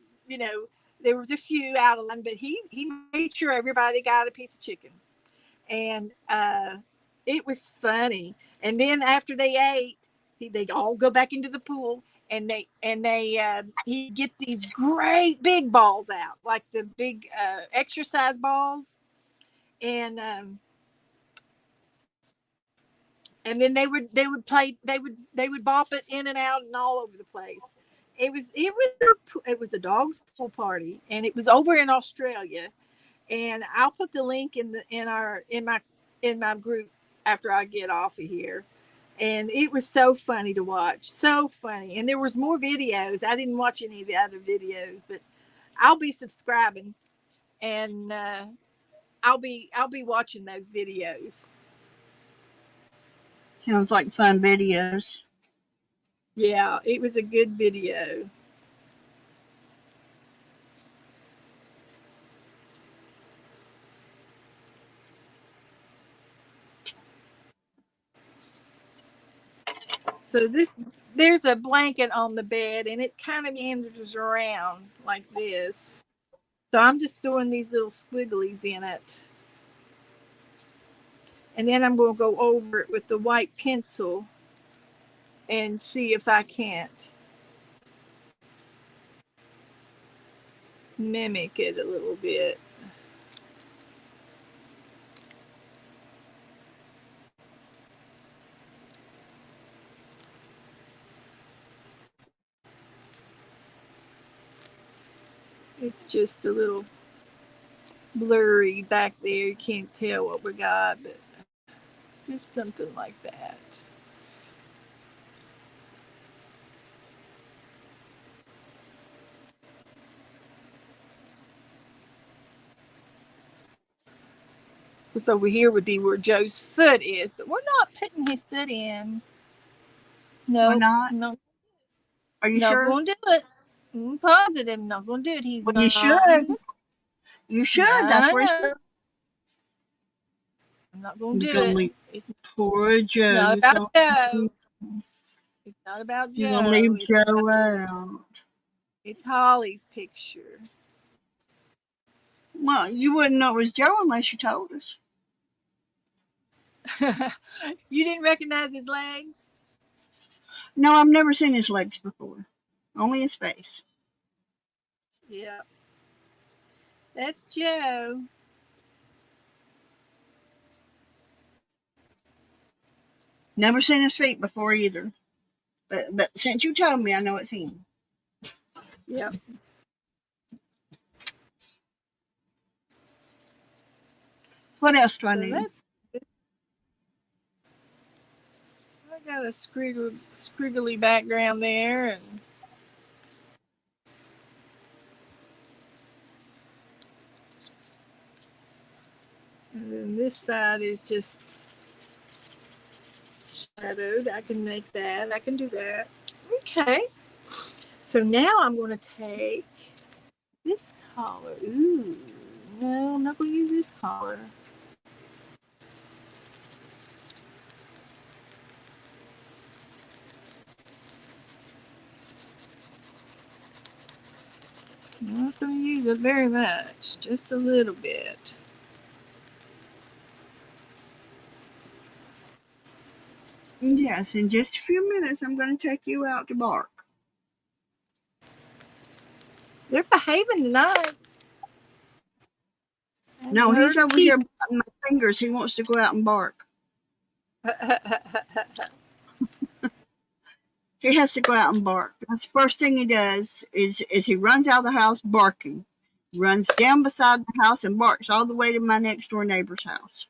there was a few out of line, but he made sure everybody got a piece of chicken. And it was funny. And then after they ate, they'd all go back into the pool, and he'd get these great big balls out, like the big exercise balls, and then they would play, they would bop it in and out and all over the place. It was a dog's pool party, and it was over in Australia. And I'll put the link in my group after I get off of here. And it was so funny to watch, so funny. And there was more videos. I didn't watch any of the other videos, but I'll be subscribing, and I'll be watching those videos. Sounds like fun videos. Yeah, it was a good video. So there's a blanket on the bed, and it kind of meanders around like this. So I'm just throwing these little squigglies in it. And then I'm going to go over it with the white pencil and see if I can't mimic it a little bit. It's just a little blurry back there. You can't tell what we got, but just something like that. This over here would be where Joe's foot is, but we're not putting his foot in. No, We're not? no. Are you not sure? going to do it. I'm positive. Not going to do it. He's Well, not. you should. You should. That's where I'm not going to do it. Poor Joe. It's not about Joe. It's not about Joe. You're gonna leave Joe out. It's Holly's picture. Well, you wouldn't know it was Joe unless you told us. You didn't recognize his legs? No, I've never seen his legs before. Only his face. Yeah. That's Joe. Never seen his feet before either. But since you told me, I know it's him. Yep. What else do I need? I got a squiggly background there, and And then this side is just shadowed. I can make that. I can do that. Okay. So now I'm going to take this color. Ooh, no, I'm not going to use this color. I'm not going to use it very much, just a little bit. Yes, in just a few minutes, I'm going to take you out to bark. They're behaving tonight. No, he's over here biting my fingers. He wants to go out and bark. He has to go out and bark. That's the first thing he does is he runs out of the house barking. Runs down beside the house and barks all the way to my next door neighbor's house.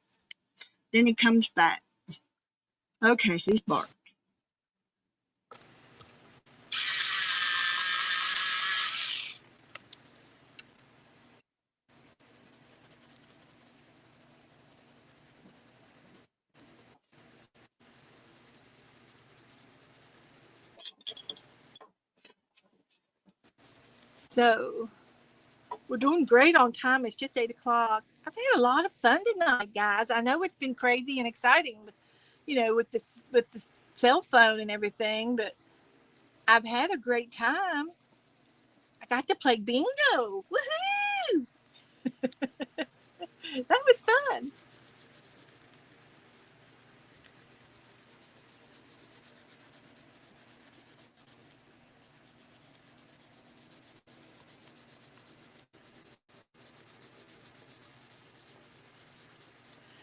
Then he comes back. Okay, he's barked. So we're doing great on time. It's just 8 o'clock. I've had a lot of fun tonight, guys. I know it's been crazy and exciting, with, with the cell phone and everything, but I've had a great time. I got to play bingo. Woohoo! That was fun.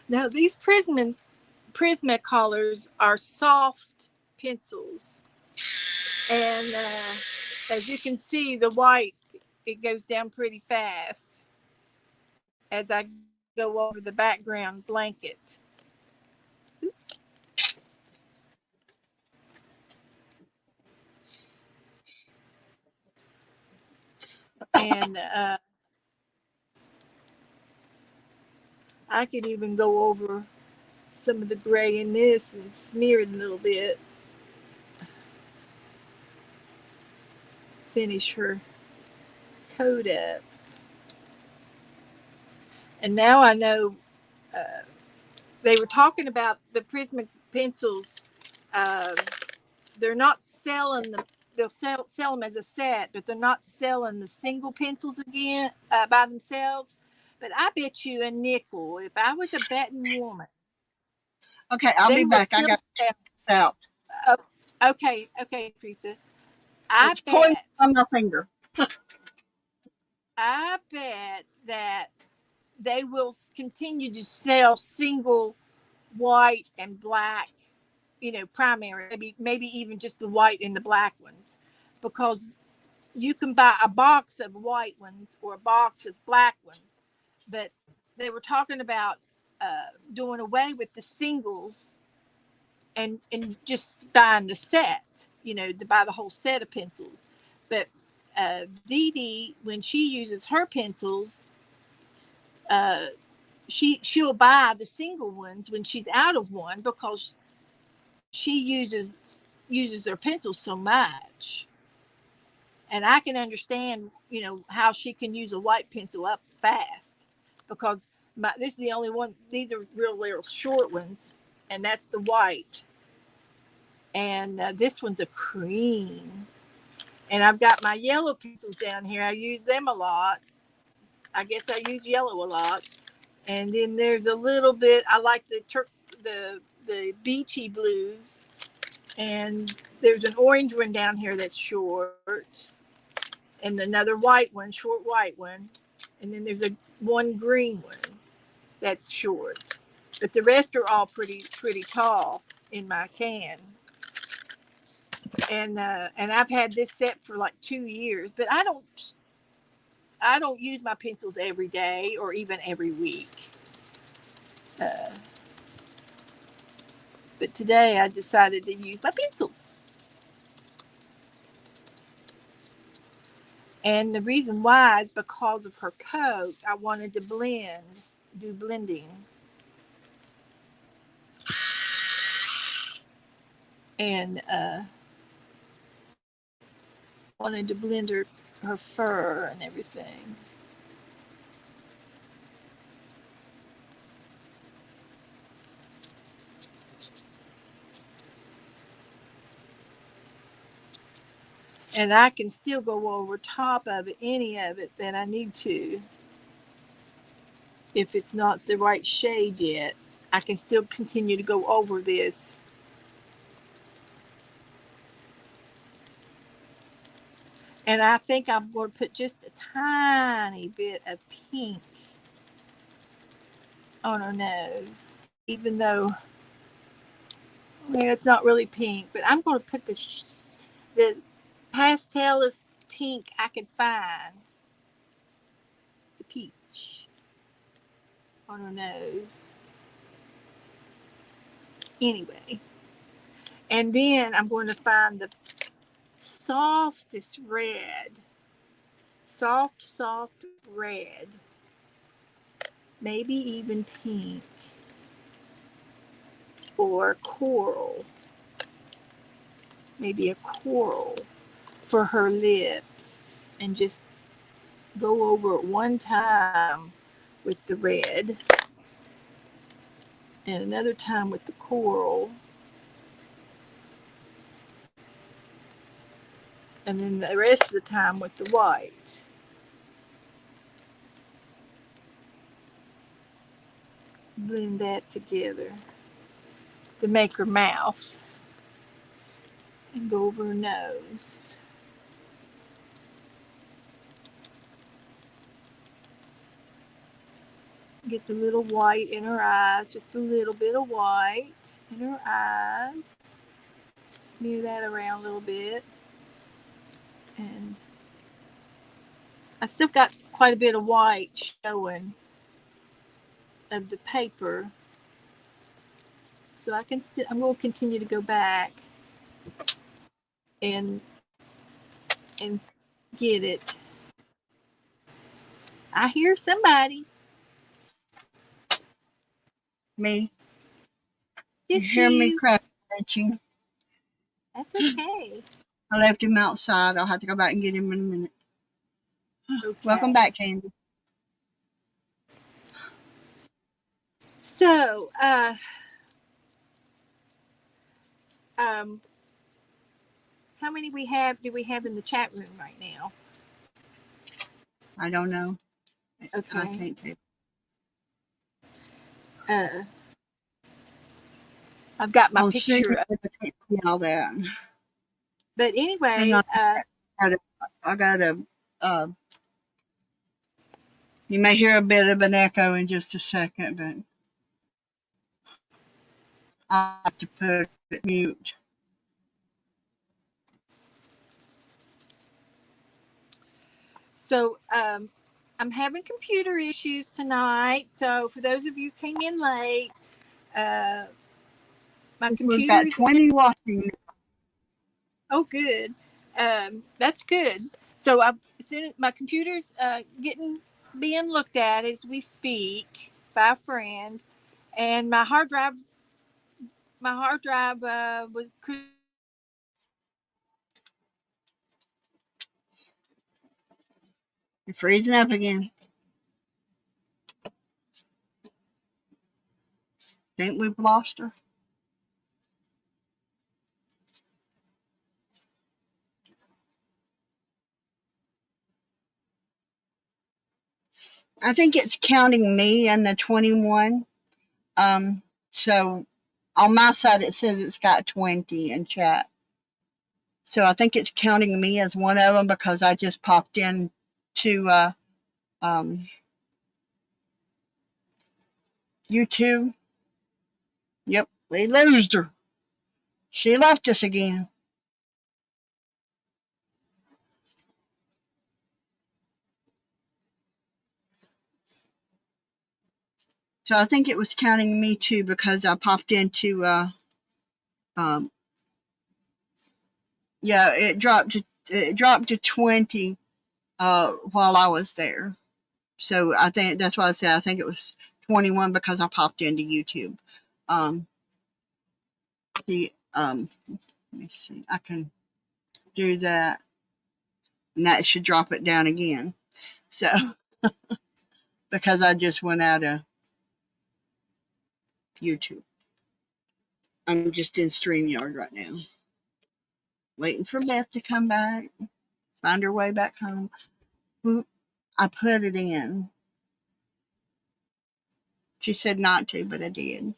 Now these Prisma colors are soft pencils, and as you can see, the white, it goes down pretty fast as I go over the background blanket. Oops. And I could even go over some of the gray in this and smear it a little bit. Finish her coat up. And now I know they were talking about the Prisma pencils. They're not selling them. They'll sell them as a set, but they're not selling the single pencils again by themselves. But I bet you a nickel, if I was a betting woman. Okay, I'll be back. I got to check this out. Okay, Teresa. It's pointing on my finger. I bet that they will continue to sell single white and black, primary, maybe even just the white and the black ones, because you can buy a box of white ones or a box of black ones. But they were talking about doing away with the singles and just buying the set, to buy the whole set of pencils. But Dee Dee, when she uses her pencils, she'll buy the single ones when she's out of one, because she uses her pencils so much. And I can understand, how she can use a white pencil up fast, because this is the only one. These are real short ones, and that's the white. And this one's a cream. And I've got my yellow pencils down here. I use them a lot. I guess I use yellow a lot. And then there's a little bit. I like the beachy blues. And there's an orange one down here that's short, and another white one, short white one, and then there's one green one that's short. But the rest are all pretty tall in my can. And I've had this set for like 2 years, but I don't use my pencils every day or even every week. But today I decided to use my pencils. And the reason why is because of her coat. I wanted to blend do blending. And wanted to blend her fur and everything. And I can still go over top of it, any of it that I need to. If it's not the right shade yet, I can still continue to go over this. And I think I'm going to put just a tiny bit of pink on her nose, even though, well, it's not really pink, but I'm going to put the pastelest pink I can find. It's a peach on her nose. Anyway, and then I'm going to find the softest red, soft red, maybe even pink or coral, maybe a coral for her lips, and just go over it one time with the red and another time with the coral, and then the rest of the time with the white. Blend that together to make her mouth, and go over her nose. Get the little white in her eyes, just a little bit of white in her eyes. Smear that around a little bit. And I still got quite a bit of white showing of the paper. So I'm going to continue to go back and get it. I hear somebody. Me. Just you hear me crunching. That's okay. I left him outside. I'll have to go back and get him in a minute. Okay. Welcome back, Candy. So, how many do we have in the chat room right now? I don't know. Okay. I can't tell. I've got my picture of all that. But anyway, hang on. I got a you may hear a bit of an echo in just a second, but I have to put it mute. So I'm having computer issues tonight. So for those of you who came in late, my computer. We've got 20 watching. Oh, good. That's good. So as soon as my computer's being looked at as we speak by a friend, and my hard drive was. You're freezing up again. Think we've lost her? I think it's counting me and the 21. So on my side it says it's got 20 in chat. So I think it's counting me as one of them because I just popped in to YouTube. Yep, we lost her. She left us again. So I think it was counting me too because I popped into yeah, it dropped to 20 while I was there. So I think that's why I said I think it was 21 because I popped into YouTube. Let me see. I can do that. And that should drop it down again. So, because I just went out of YouTube. I'm just in StreamYard right now. Waiting for Beth to come back. Find her way back home. I put it in. She said not to, but I did.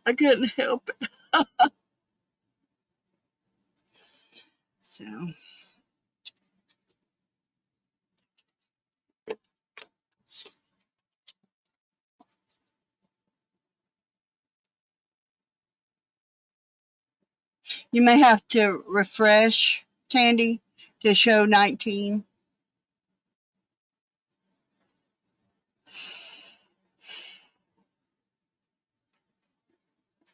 I couldn't help it. So. You may have to refresh, Candy, to show 19.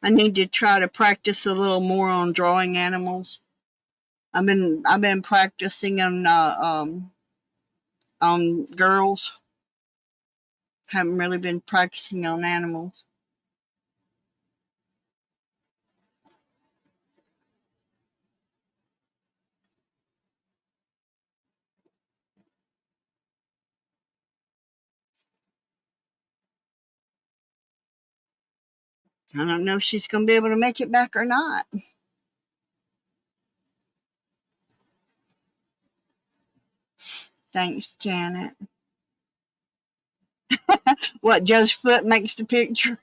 I need to try to practice a little more on drawing animals. I've been practicing on girls. Haven't really been practicing on animals. I don't know if she's going to be able to make it back or not. Thanks, Janet. What, Joe's foot makes the picture?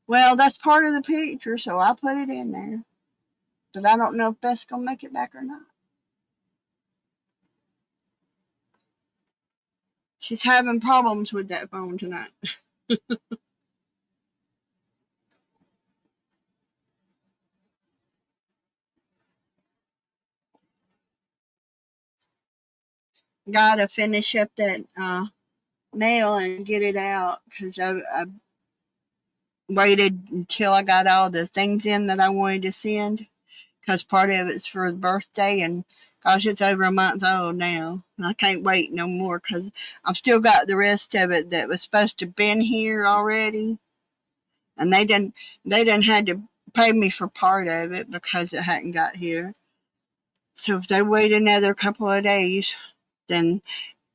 Well, that's part of the picture, so I put it in there. But I don't know if Beth's going to make it back or not. She's having problems with that phone tonight. Gotta finish up that mail and get it out because I waited until I got all the things in that I wanted to send because part of it's for the birthday, and gosh, it's over a month old now. And I can't wait no more because I've still got the rest of it that was supposed to have been here already, and they didn't had to pay me for part of it because it hadn't got here. So if they wait another couple of days, then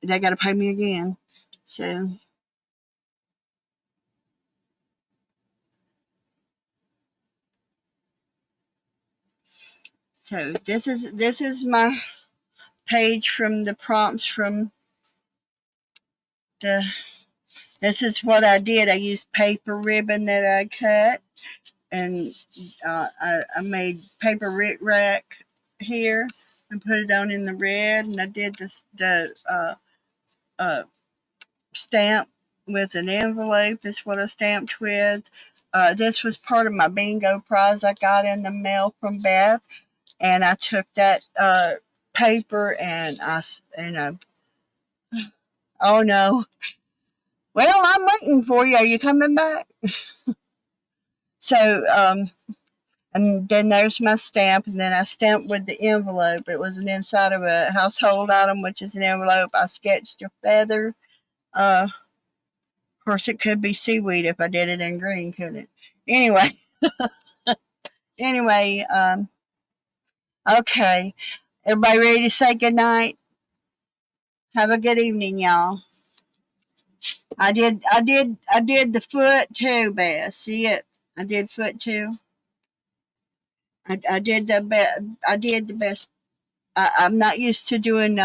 they got to pay me again. So this is my page from the prompts from the. This is what I did. I used paper ribbon that I cut, and I made paper rickrack here and put it on in the red, and I did the stamp with an envelope is what I stamped with. This was part of my bingo prize I got in the mail from Beth, and I took that paper and oh no. Well, I'm waiting for you. Are you coming back? So, and then there's my stamp, and then I stamped with the envelope. It was an inside of a household item, which is an envelope. I sketched a feather. Of course, it could be seaweed if I did it in green, couldn't it? Anyway, okay. Everybody ready to say good night? Have a good evening, y'all. I did the foot too, Beth. See it? I did foot too. I did the best. I'm not used to doing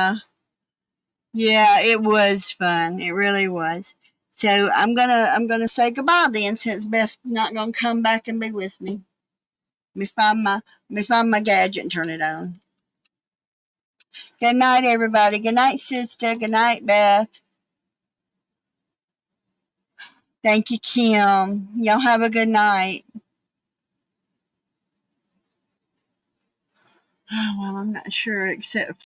yeah, it was fun. It really was. So I'm gonna say goodbye then, since Beth's not gonna come back and be with me. Let me find my gadget and turn it on. Good night, everybody. Good night, sister. Good night, Beth. Thank you, Kim. Y'all have a good night. Oh, well, I'm not sure, except